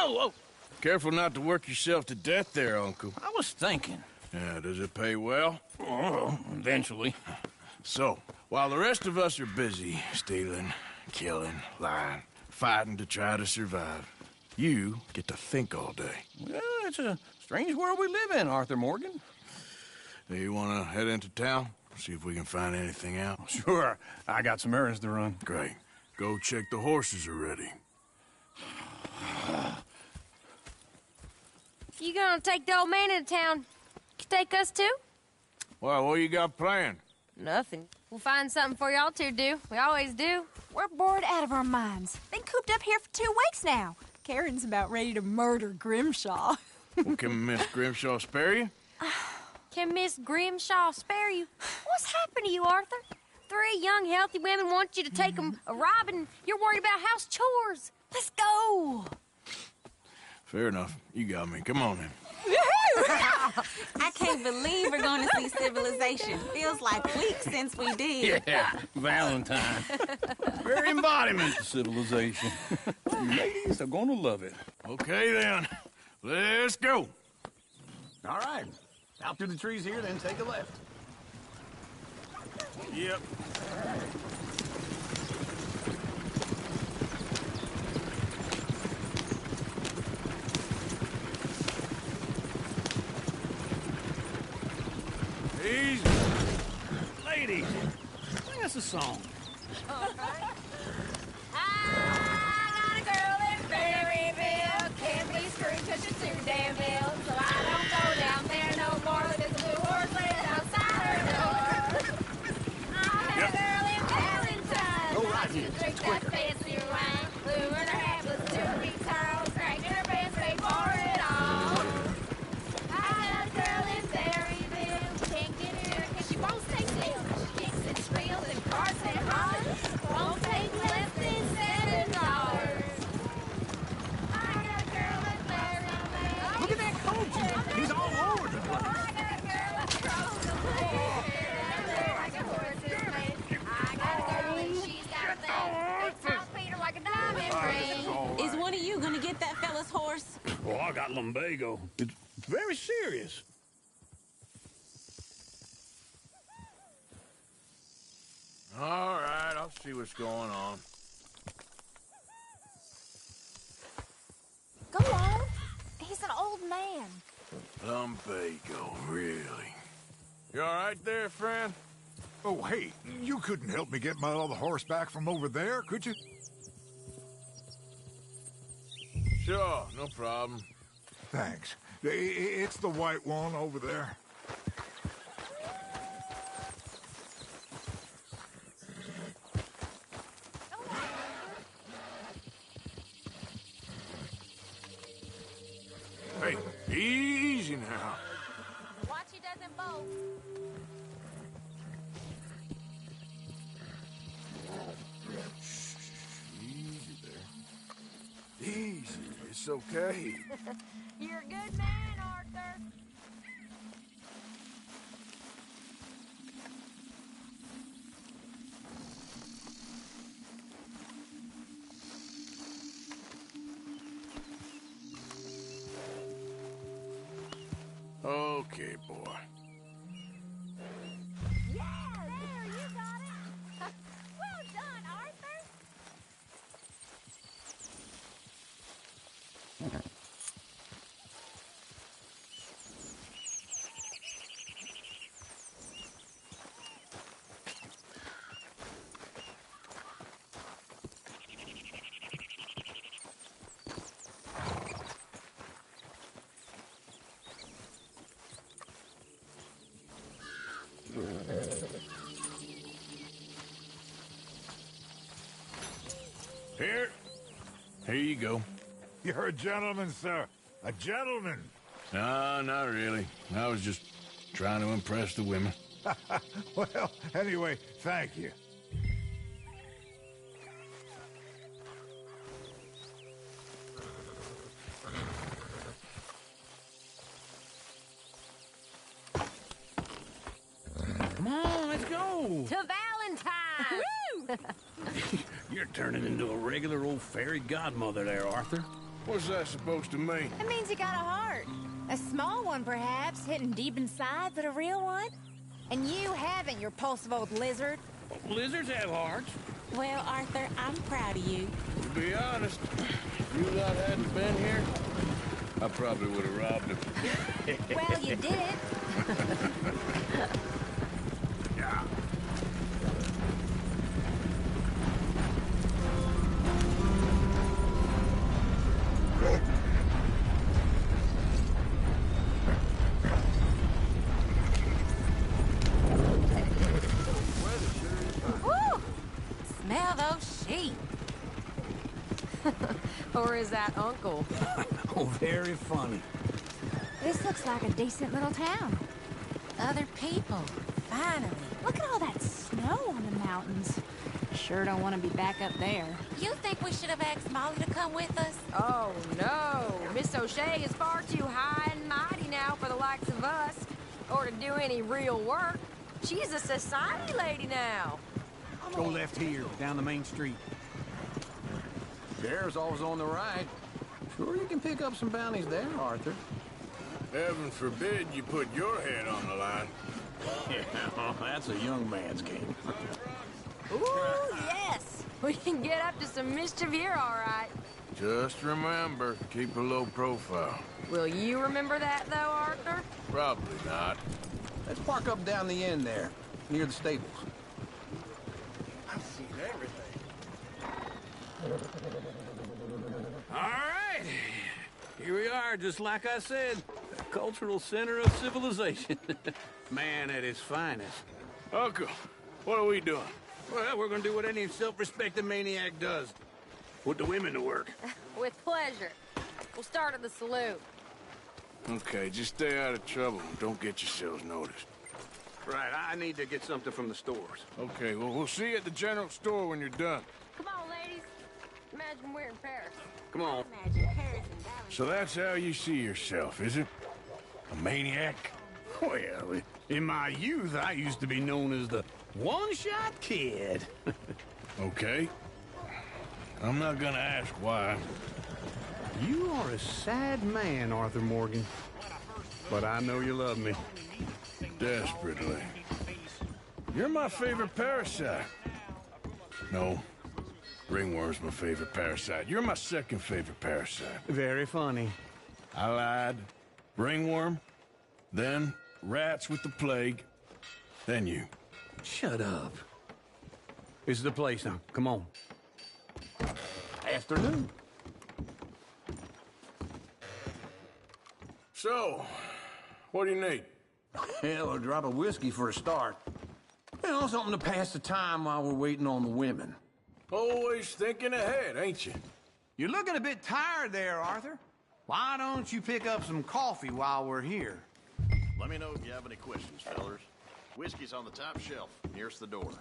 Whoa! Careful not to work yourself to death there, Uncle. I was thinking. Yeah, does it pay well? Oh, eventually. So, while the rest of us are busy stealing, killing, lying, fighting to try to survive, you get to think all day. Well, it's a strange world we live in, Arthur Morgan. Do you want to head into town? See if we can find anything out? Sure. I got some errands to run. Great. Go check the horses are ready. You gonna take the old man into town? You take us too? Well, what you got planned? Nothing. We'll find something for y'all to do. We always do. We're bored out of our minds. Been cooped up here for 2 weeks now. Karen's about ready to murder Grimshaw. Well, can Miss Grimshaw spare you? Can Miss Grimshaw spare you? What's happened to you, Arthur? 3 young, healthy women want you to take them a robbing. You're worried about house chores. Let's go. Fair enough. You got me. Come on, then. I can't believe we're going to see civilization. Feels like weeks since we did. Yeah, Valentine. Very embodiment of civilization. You ladies are gonna love it. Okay, then. Let's go. All right. Out through the trees here, then take a left. Yep. Easy. Ladies, sing us a song. I got a girl in Berryville. Can't be screwed 'cause she's too damn ill. So I don't go down there no more. There's a blue horse laying outside her door. I got a girl in Valentine. Go right here. She drinks that fancy wine. Blue in her hat was 2 weeks old. Cranking her pants, paid for it all. I got a girl in Berryville. Can't get her 'cause she won't stay still. She kicks and squeals and carts and hollers. Won't take less than $7. I got a girl in Berryville. Look at that coach. He's all over the place. I got a girl across the way. Like a horse's mane. I got a girl and she's got a thing. It sounds Peter like a diamond ring. Is one of you going to get that fella's horse? Oh, I got lumbago. It's very serious. All right, I'll see what's going on. Go on. He's an old man. Lumbago, really? You all right there, friend? Oh, hey, you couldn't help me get my other horse back from over there, could you? Sure, no problem. Thanks. It's the white one over there. Hey, easy now. Watch he doesn't bolt. Easy there. Easy, it's okay. You're a good man, Arthur. Okay, boy. Yeah, there, you got it. Well done, Arthur. Here you go. You're a gentleman, sir. A gentleman. No, not really. I was just trying to impress the women. Well, anyway, thank you. Come on, let's go. To Valentine! You're turning into a regular old fairy godmother there, Arthur. What's that supposed to mean? It means you got a heart. A small one, perhaps, hidden deep inside, but a real one. And you haven't, you repulsive old lizard. Lizards have hearts. Well, Arthur, I'm proud of you. To be honest, if you lot hadn't been here, I probably would have robbed him. Well, you did. Yeah. Woo! Smell those sheep. Or is that Uncle? Oh, very funny. This looks like a decent little town. Other people. Finally. Look at all that snow on the mountains. Sure don't want to be back up there. You think we should have asked Molly to come with us? Oh, no. Miss O'Shea is far too high and mighty now for the likes of us, or to do any real work. She's a society lady now. Go left here, down the main street. Bear's always on the right. Sure you can pick up some bounties there, Arthur. Heaven forbid you put your head on the line. Yeah, that's a young man's game. Ooh, yes. We can get up to some mischief here, all right. Just remember, keep a low profile. Will you remember that, though, Arthur? Probably not. Let's park up down the end there, near the stables. I've seen everything. All right. Here we are, just like I said. The cultural center of civilization. Man at his finest. Uncle, what are we doing? Well, we're gonna do what any self-respecting maniac does. Put the women to work. With pleasure. We'll start at the saloon. Okay, just stay out of trouble and don't get yourselves noticed. Right, I need to get something from the stores. Okay, well, we'll see you at the general store when you're done. Come on, ladies. Imagine we're in Paris. Come on. Imagine Paris and Valentine. So that's how you see yourself, is it? A maniac? Well, in my youth, I used to be known as the one-shot kid. Okay. I'm not gonna ask why. You are a sad man, Arthur Morgan. But I know you love me. Desperately. You're my favorite parasite. No. Ringworm's my favorite parasite. You're my second favorite parasite. Very funny. I lied. Ringworm, then rats with the plague, then you. Shut up. This is the place now. Come on. Afternoon. So, what do you need? Hell, a drop of whiskey for a start. You know, something to pass the time while we're waiting on the women. Always thinking ahead, ain't you? You're looking a bit tired there, Arthur. Why don't you pick up some coffee while we're here? Let me know if you have any questions, fellers. Whiskey's on the top shelf, nearest the door.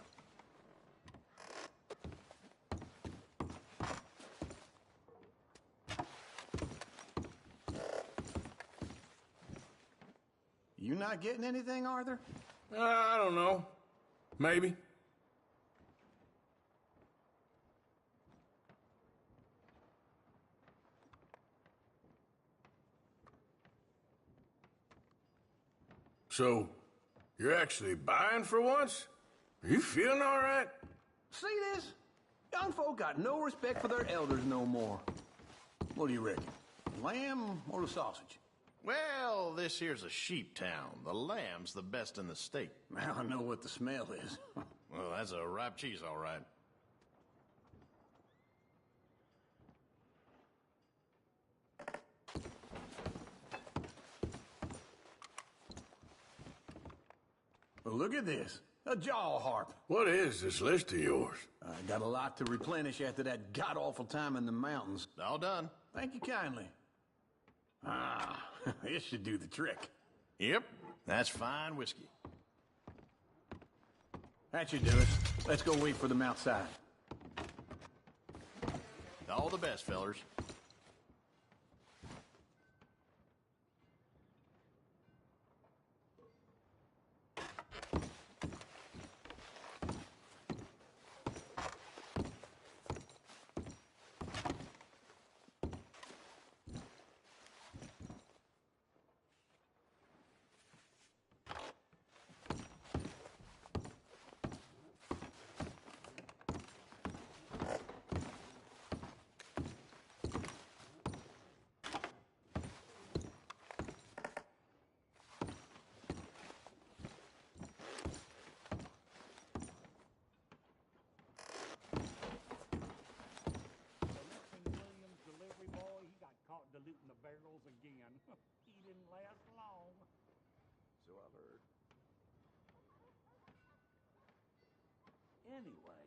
You not getting anything, Arthur? I don't know. Maybe. So, you're actually buying for once? Are you feeling all right? See this? Young folk got no respect for their elders no more. What do you reckon? Lamb or the sausage? Well, this here's a sheep town. The lamb's the best in the state. Now I know what the smell is. Well, that's a ripe cheese, all right. Well, look at this. A jaw harp. What is this list of yours? I got a lot to replenish after that god-awful time in the mountains. All done. Thank you kindly. Ah, this should do the trick. Yep, that's fine whiskey. That should do it. Let's go wait for them outside. All the best, fellers. Diluting the barrels again. He didn't last long. So I've heard. Anyway.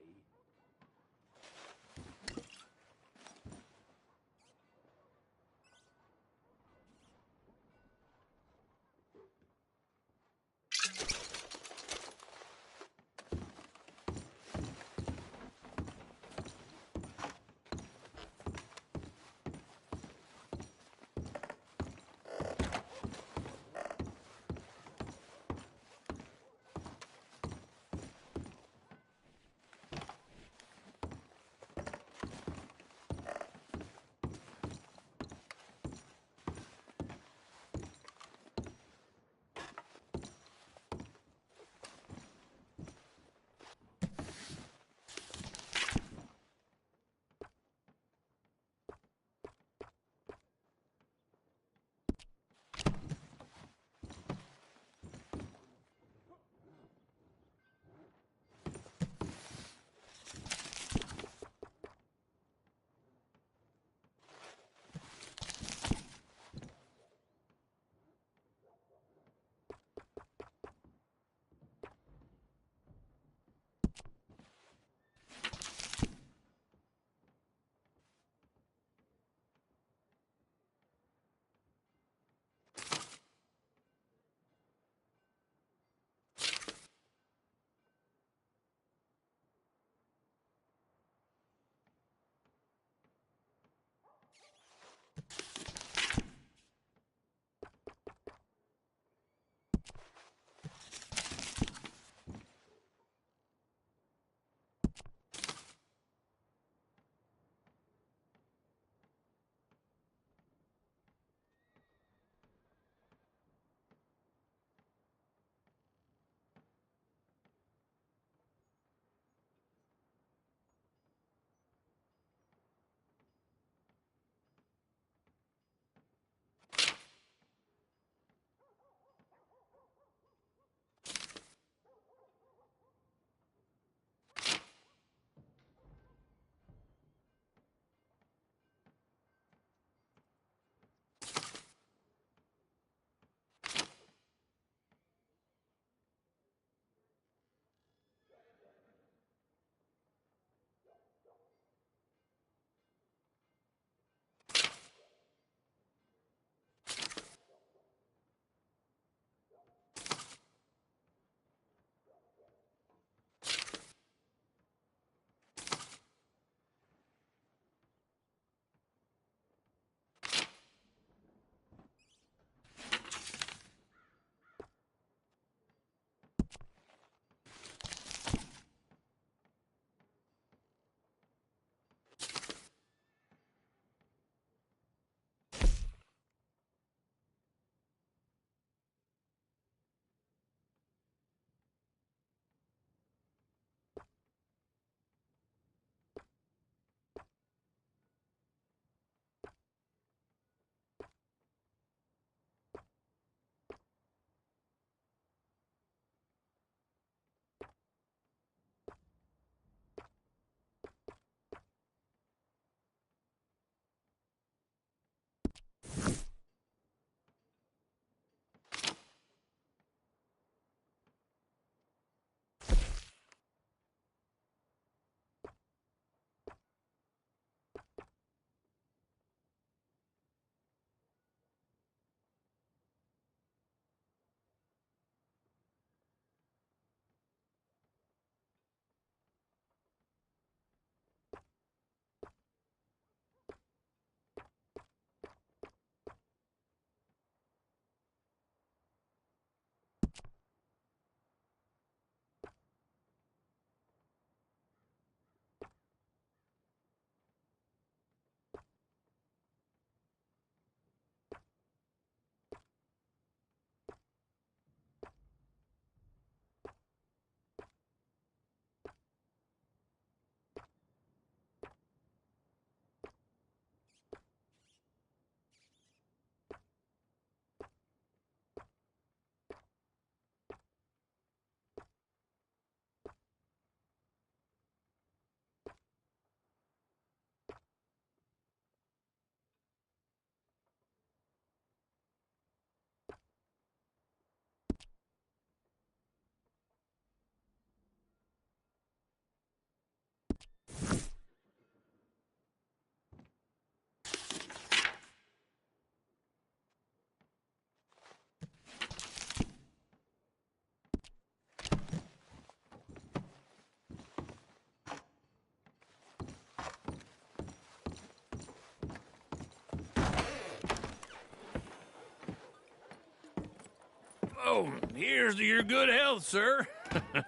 So, here's to your good health, sir.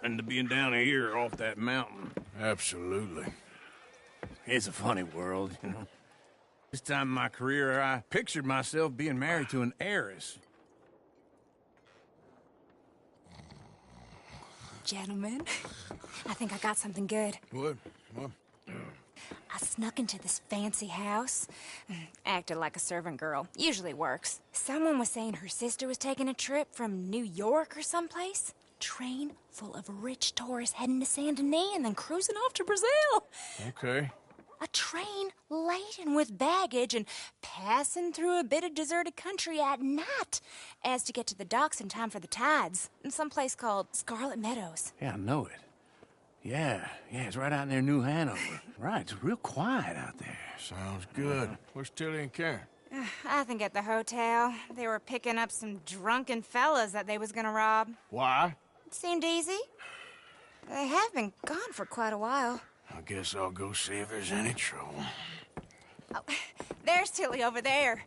And to being down here off that mountain. Absolutely. It's a funny world, you know. This time in my career, I pictured myself being married to an heiress. Gentlemen, I think I got something good. What? I snuck into this fancy house. Acted like a servant girl. Usually works. Someone was saying her sister was taking a trip from New York or someplace. Train full of rich tourists heading to Saint Denis and then cruising off to Brazil. Okay. A train laden with baggage and passing through a bit of deserted country at night as to get to the docks in time for the tides in some place called Scarlet Meadows. Yeah, I know it. Yeah, it's right out near New Hanover. Right, it's real quiet out there. Sounds good. Where's Tilly and Karen? I think at the hotel. They were picking up some drunken fellas that they was gonna rob. Why? It seemed easy. They have been gone for quite a while. I guess I'll go see if there's any trouble. Oh, there's Tilly over there.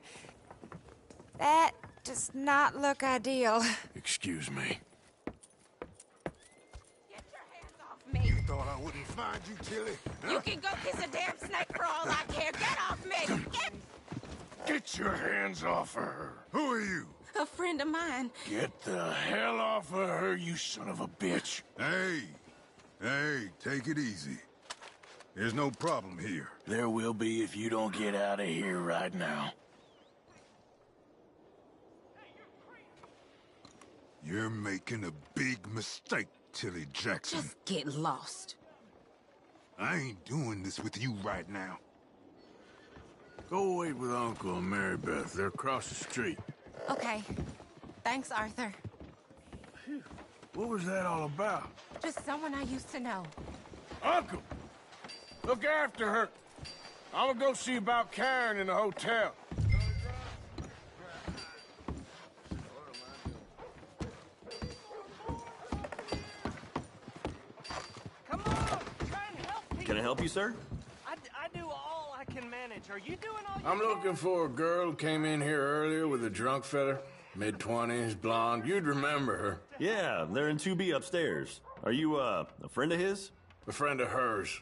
That does not look ideal. Excuse me. You thought I wouldn't find you, Tilly? You can go kiss a damn snake for all I care. Get off me! Get your hands off of her. Who are you? A friend of mine. Get the hell off of her, you son of a bitch. Hey, take it easy. There's no problem here. There will be if you don't get out of here right now. You're making a big mistake, Tilly Jackson. Just get lost. I ain't doing this with you right now. Go wait with Uncle and Mary Beth. They're across the street. Okay. Thanks, Arthur. What was that all about? Just someone I used to know. Uncle! Look after her. I'm gonna go see about Karen in the hotel. Come on! Try and help me! Can I help you, sir? I do all I can manage. Are you doing all you I'm can? looking for a girl who came in here earlier with a drunk fella. Mid-20s, blonde. You'd remember her. Yeah, they're in 2B upstairs. Are you, a friend of his? A friend of hers.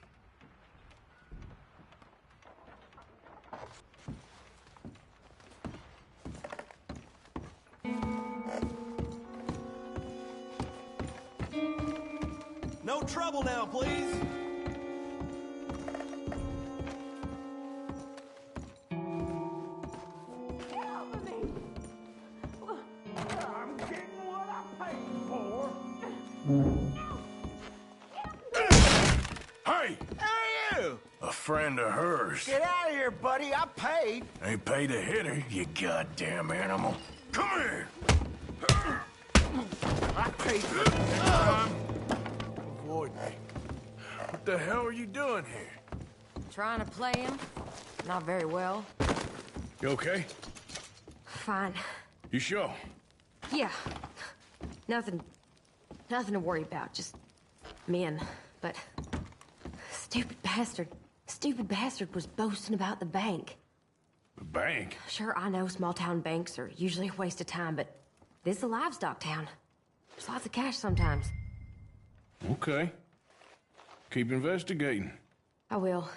No trouble now, please. I'm getting what I paid for. Hey! Who are you? A friend of hers. Get out of here, buddy. I paid. Ain't paid to hit her, you goddamn animal. Come here! I paid. Avoid me. What the hell are you doing here? Trying to play him. Not very well. You okay? Fine. You sure? Yeah. Nothing to worry about. Just men. But stupid bastard was boasting about the bank. The bank? Sure, I know small town banks are usually a waste of time, but this is a livestock town. There's lots of cash sometimes. Okay. Keep investigating. I will.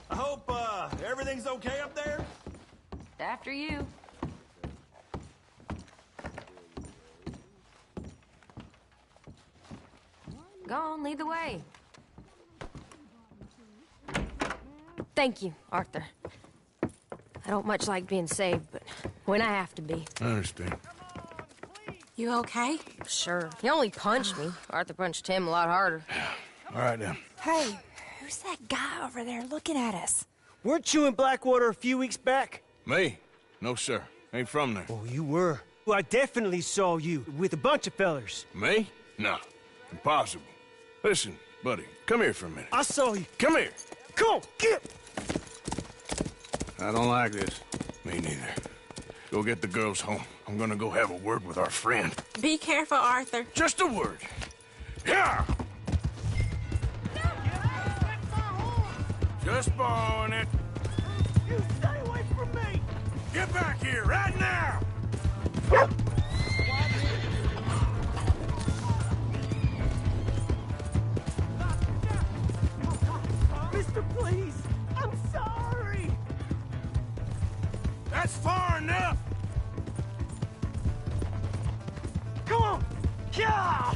I hope, everything's okay up there? After you. Go on, lead the way. Thank you, Arthur. I don't much like being saved, but when I have to be. I understand. You okay? Sure. He only punched me. Arthur punched him a lot harder. All right, then. Hey, who's that guy over there looking at us? Weren't you in Blackwater a few weeks back? Me? No, sir. Ain't from there. Oh, you were. Well, I definitely saw you with a bunch of fellers. Me? No. Impossible. Listen, buddy, come here for a minute. I saw you. Come here. Come on, get! I don't like this. Me neither. Go get the girls home. I'm gonna go have a word with our friend. Be careful, Arthur. Just a word. Yeah! Just borrowing it. You stay away from me! Get back here, right now! Mister, please! I'm sorry! That's far enough! Come on! Yeah!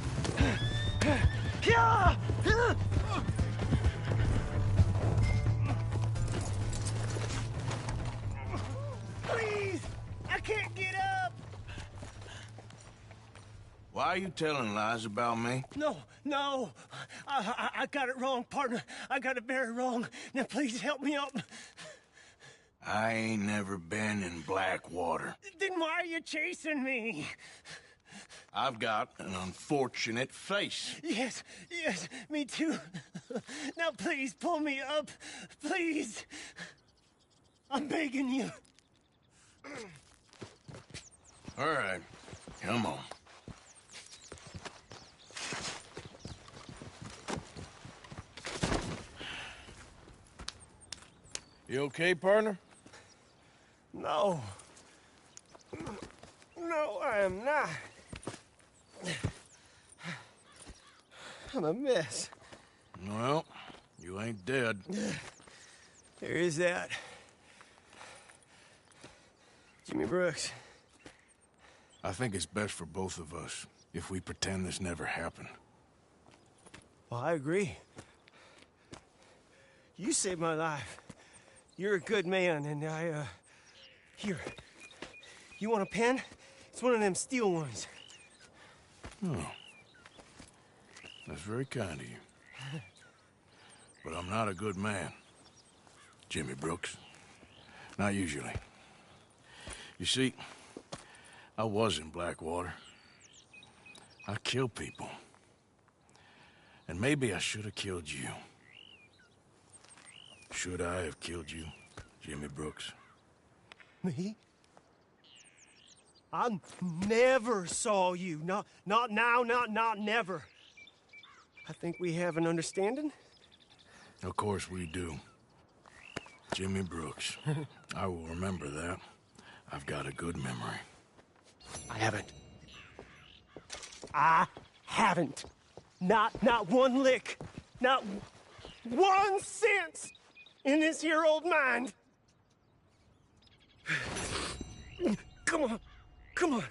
Yeah! Please! I can't get up! Why are you telling lies about me? No. I got it wrong, partner. I got it very wrong. Now, please help me up. I ain't never been in Blackwater. Then why are you chasing me? I've got an unfortunate face. Yes, me too. Now, please, pull me up. Please. I'm begging you. All right, come on. You okay, partner? No. No, I am not. I'm a mess. Well, you ain't dead. There is that. Jimmy Brooks. I think it's best for both of us if we pretend this never happened. Well, I agree. You saved my life. You're a good man, and Here. You want a pen? It's one of them steel ones. Oh. That's very kind of you. But I'm not a good man, Jimmy Brooks. Not usually. You see, I was in Blackwater. I killed people. And maybe I should have killed you. Should I have killed you, Jimmy Brooks? Me? I never saw you. Not now, not never. I think we have an understanding. Of course we do. Jimmy Brooks. I will remember that. I've got a good memory. I haven't. Not one lick. Not 1 cent in this here old mind. Come on.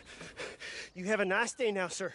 You have a nice day now, sir.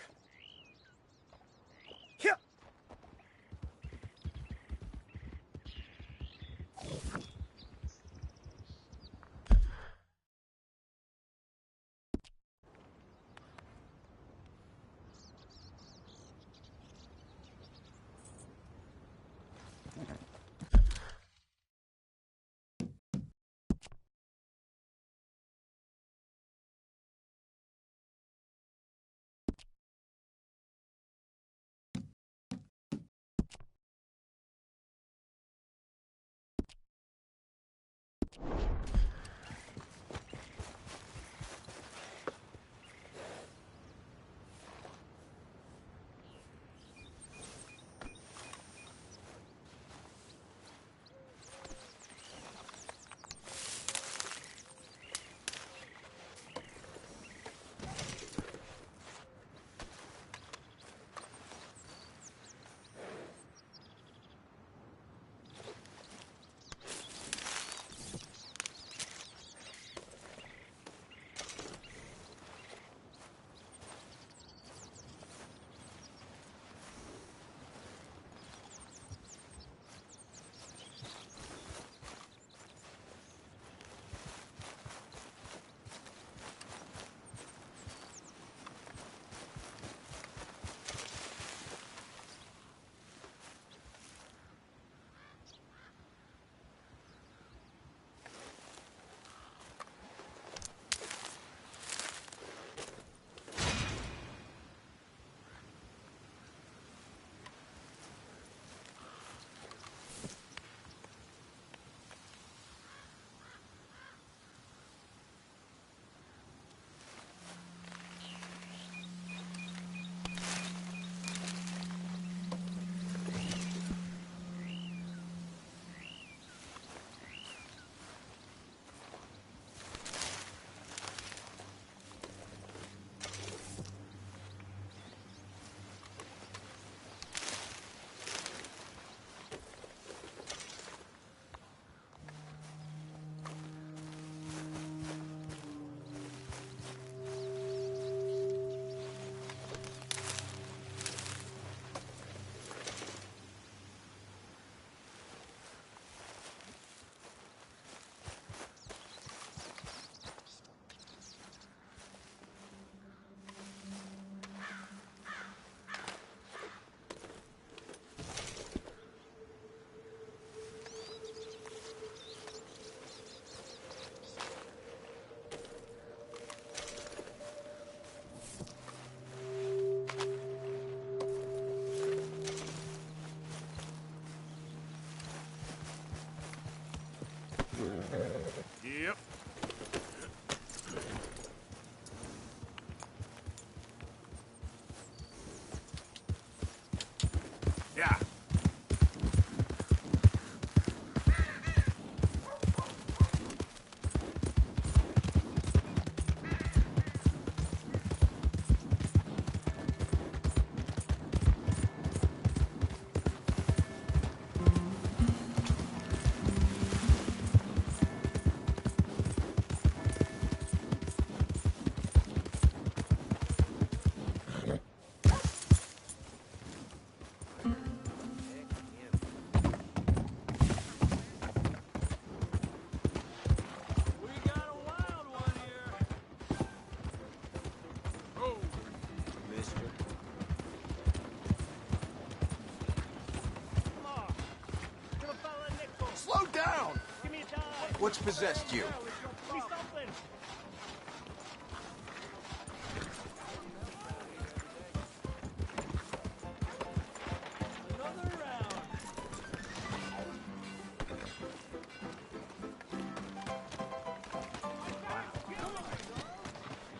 What's possessed you?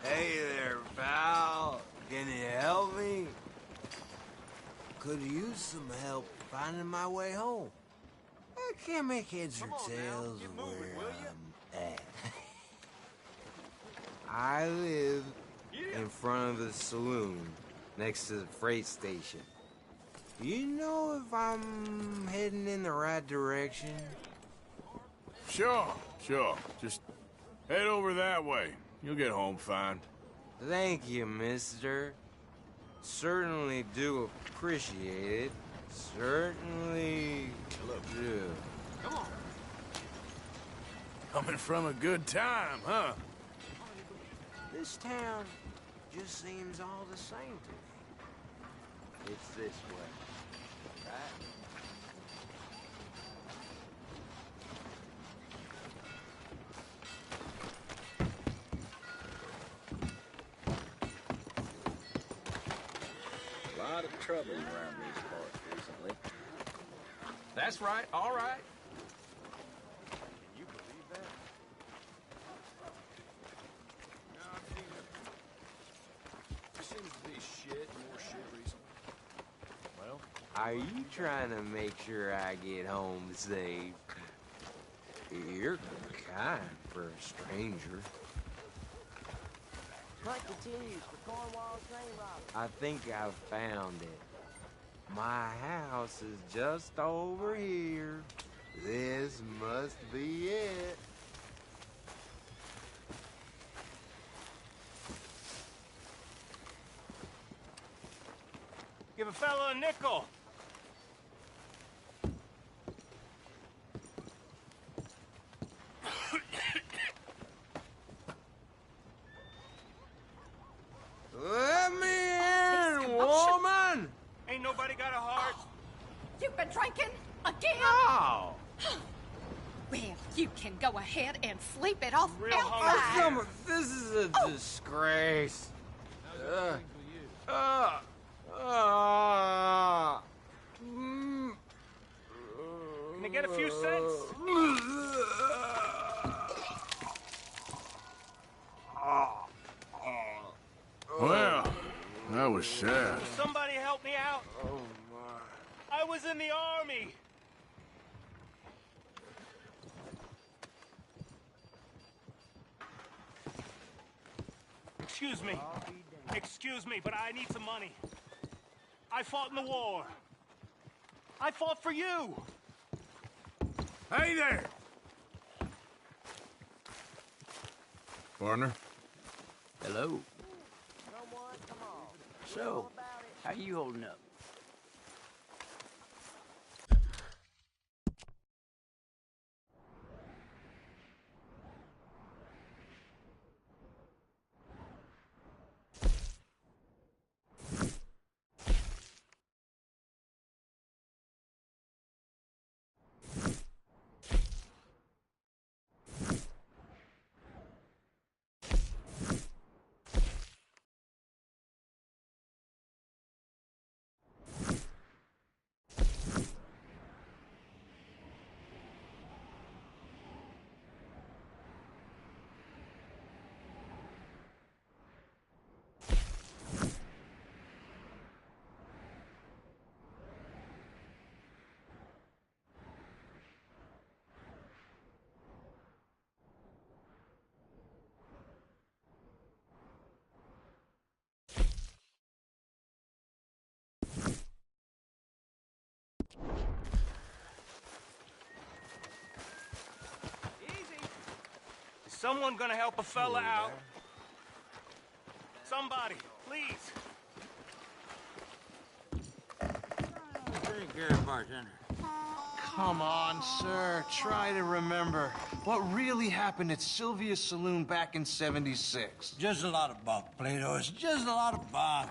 Hey there, pal. Can you help me? Could use some help finding my way home. I can't make heads or tails of where I'm at. I live in front of the saloon next to the freight station. You know if I'm heading in the right direction? Sure. Just head over that way. You'll get home fine. Thank you, mister. Certainly do appreciate it. Certainly do. Come on. Coming from a good time, huh? This town just seems all the same to me. It's this way, right? A lot of trouble around these parts recently. That's right, all right. Can you believe that? There seems to be more shit recently. Well, Are you trying to make sure I get home safe? You're kind for a stranger. Hunt continues for Cornwall train robbery. I think I've found it. My house is just over here. This must be it. Give a fellow a nickel. Let me in, woman! Ain't nobody got a heart. You've been drinking again? Oh! Well, you can go ahead and sleep it off Real outside. This is a disgrace. Can I get a few cents? Well, that was sad. Somebody help me out. Oh, my. I was in the army. Excuse me, but I need some money. I fought in the war. I fought for you. Hey there! Partner? hello. So, how you holding up? Is someone gonna help a fella out? Somebody, please. Take care, bartender. Come on, sir. Try to remember. What really happened at Sylvia's Saloon back in '76? Just a lot of bunk, Plato. It's just a lot of bunk.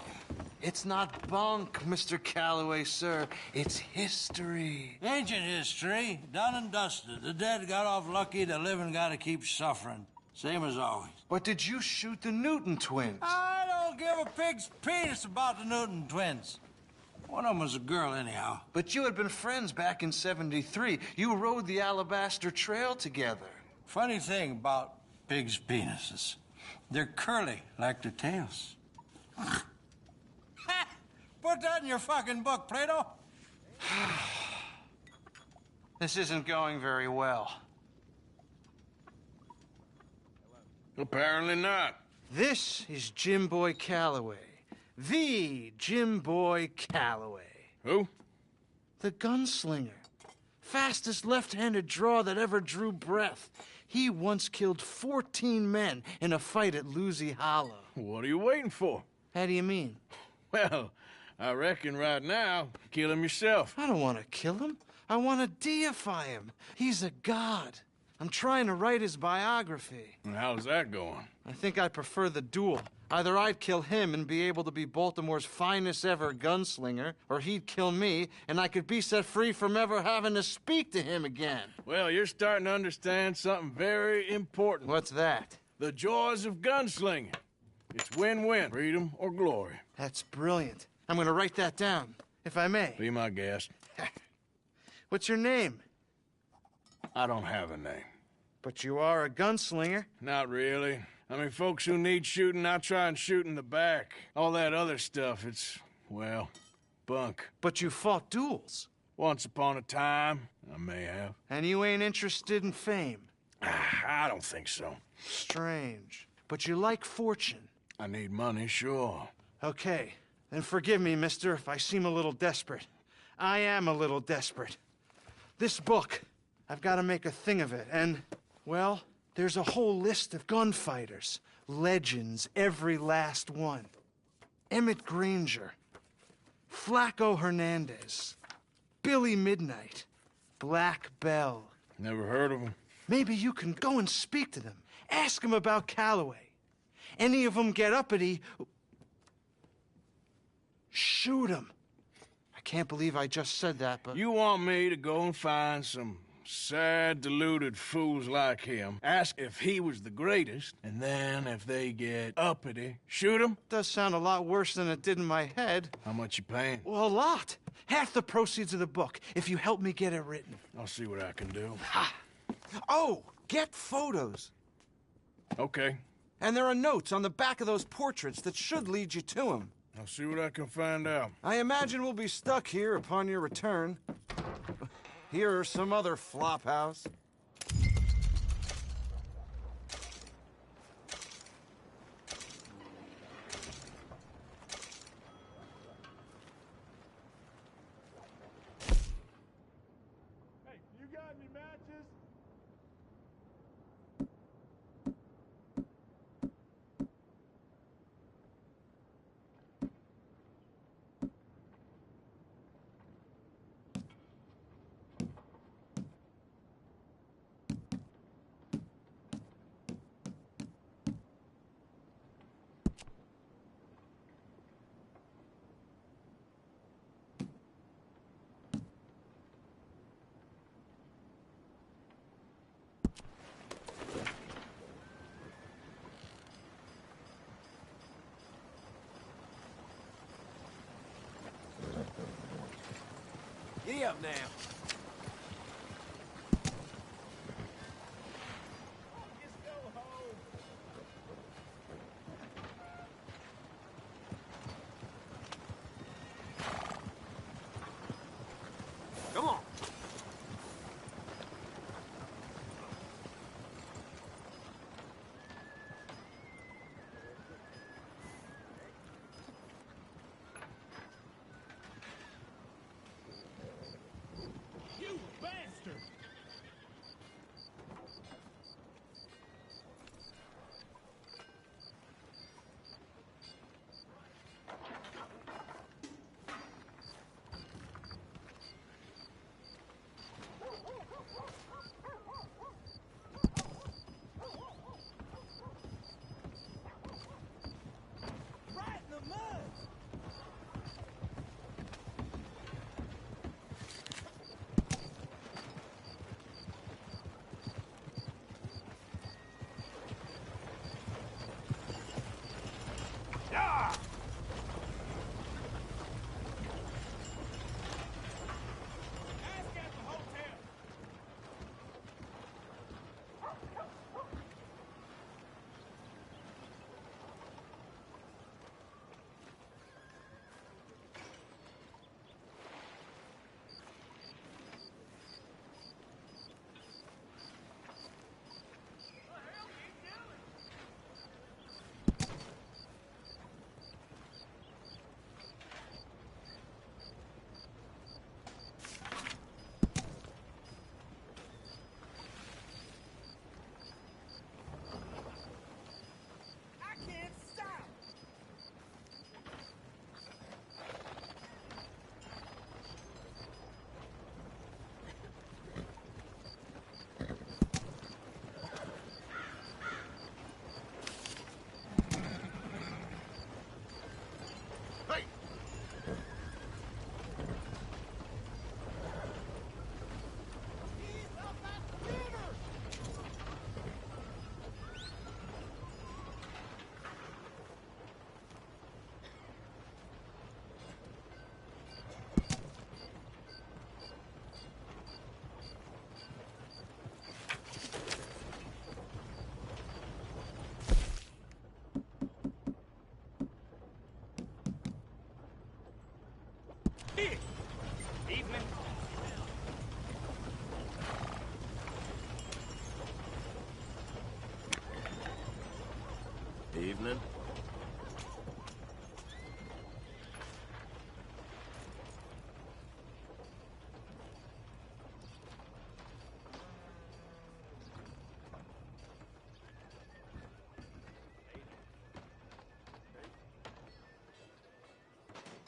It's not bunk, Mr. Calloway, sir. It's history. Ancient history, done and dusted. The dead got off lucky, the living gotta keep suffering. Same as always. But did you shoot the Newton twins? I don't give a pig's penis about the Newton twins. One of them was a girl, anyhow. But you had been friends back in '73. You rode the Alabaster Trail together. Funny thing about pigs' penises. They're curly, like their tails. Put that in your fucking book, Plato. This isn't going very well. Apparently not. This is Jim Boy Calloway. The Jim Boy Calloway. Who? The gunslinger. Fastest left-handed draw that ever drew breath. He once killed 14 men in a fight at Lucy Hollow. What are you waiting for? How do you mean? Well, I reckon right now, kill him yourself. I don't want to kill him. I want to deify him. He's a god. I'm trying to write his biography. And how's that going? I think I prefer the duel. Either I'd kill him and be able to be Baltimore's finest ever gunslinger, or he'd kill me and I could be set free from ever having to speak to him again. Well, you're starting to understand something very important. What's that? The joys of gunslinging. It's win-win, freedom or glory. That's brilliant. I'm going to write that down, if I may. Be my guest. What's your name? I don't have a name. But you are a gunslinger. Not really. I mean, folks who need shooting, I try and shoot in the back. All that other stuff, it's, well, bunk. But you fought duels. Once upon a time, I may have. And you ain't interested in fame? I don't think so. Strange. But you like fortune. I need money, sure. Okay. Then forgive me, mister, if I seem a little desperate. I am a little desperate. This book, I've got to make a thing of it, and, well, there's a whole list of gunfighters. Legends, every last one. Emmett Granger, Flaco Hernandez, Billy Midnight, Black Bell. Never heard of them. Maybe you can go and speak to them. Ask them about Calloway. Any of them get uppity, shoot them. I can't believe I just said that, but... You want me to go and find some sad, deluded fools like him, ask if he was the greatest, and then if they get uppity, shoot him? Does sound a lot worse than it did in my head. How much you paying? Well, a lot. Half the proceeds of the book, if you help me get it written. I'll see what I can do. Ha! Oh, get photos. Okay. And there are notes on the back of those portraits that should lead you to him. I'll see what I can find out. I imagine we'll be stuck here upon your return. Here or some other flop house. Hey, you got any matches? Giddy up now. Come on.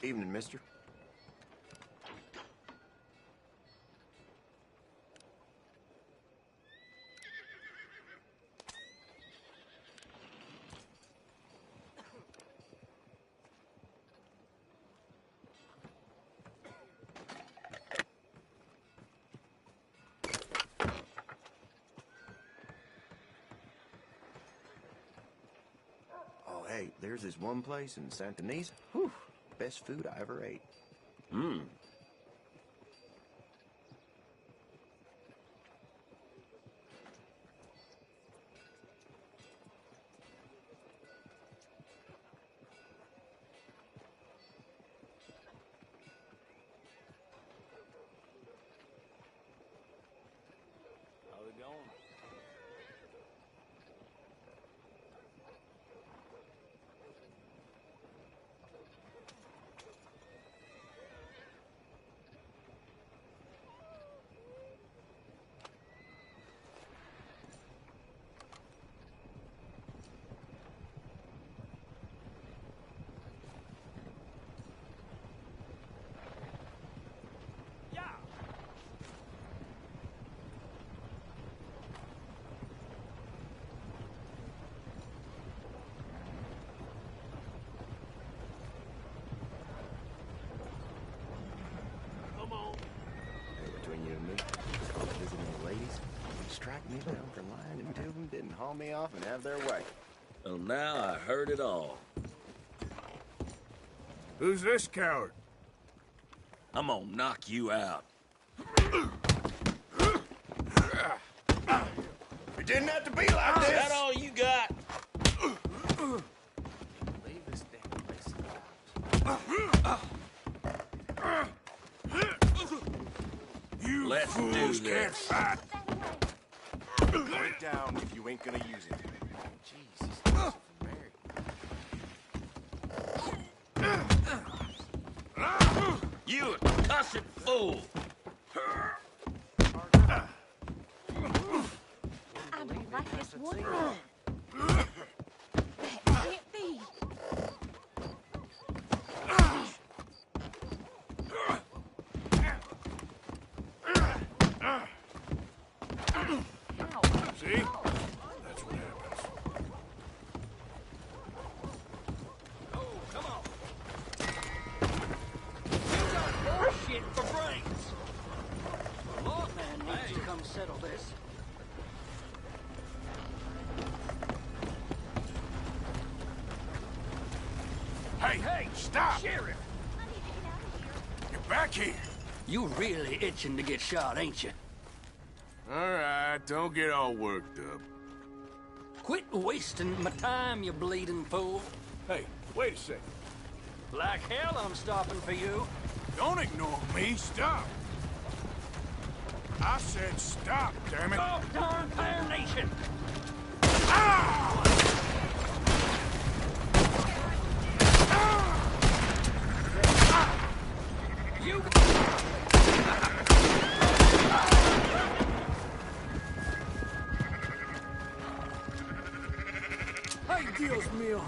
Evening, mister. Oh, hey, there's this one place in Santa Ynez. Whew, best food I ever ate. Hmm. How's it going? Hey, between you and me, I was visiting the ladies. They strike me down for lying, and two of them didn't haul me off and have their way. Well, now I heard it all. Who's this coward? I'm gonna knock you out. It didn't have to be like this! Is that all you got? Leave this damn place You Let's do fools can't this. fight. Put it down if you ain't gonna use it. Jesus, this is Mary. You cussed fool! I don't like this one. That can't be. See? That's what happens. Oh, come on! You got bullshit for brains! Lord, man needs to come settle this. Hey, stop! Sheriff! Get back here! You really itching to get shot, ain't you? All right, don't get all worked up. Quit wasting my time, you bleeding fool. Hey, wait a second. Like hell I'm stopping for you. Don't ignore me. Stop. I said stop, damn it. Oh, darn damnation! Ah! You... Ay, Dios mío.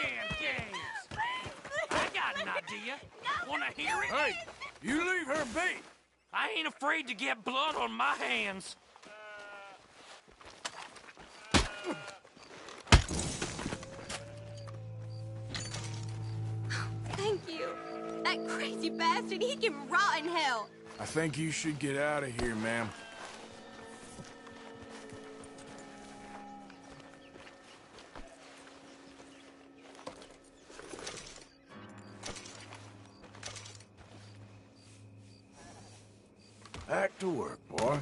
damn games! I got an idea. Wanna hear it? Hey, you leave her be. I ain't afraid to get blood on my hands. Thank you. That crazy bastard, he can rot in hell. I think you should get out of here, ma'am. Back to work, boy.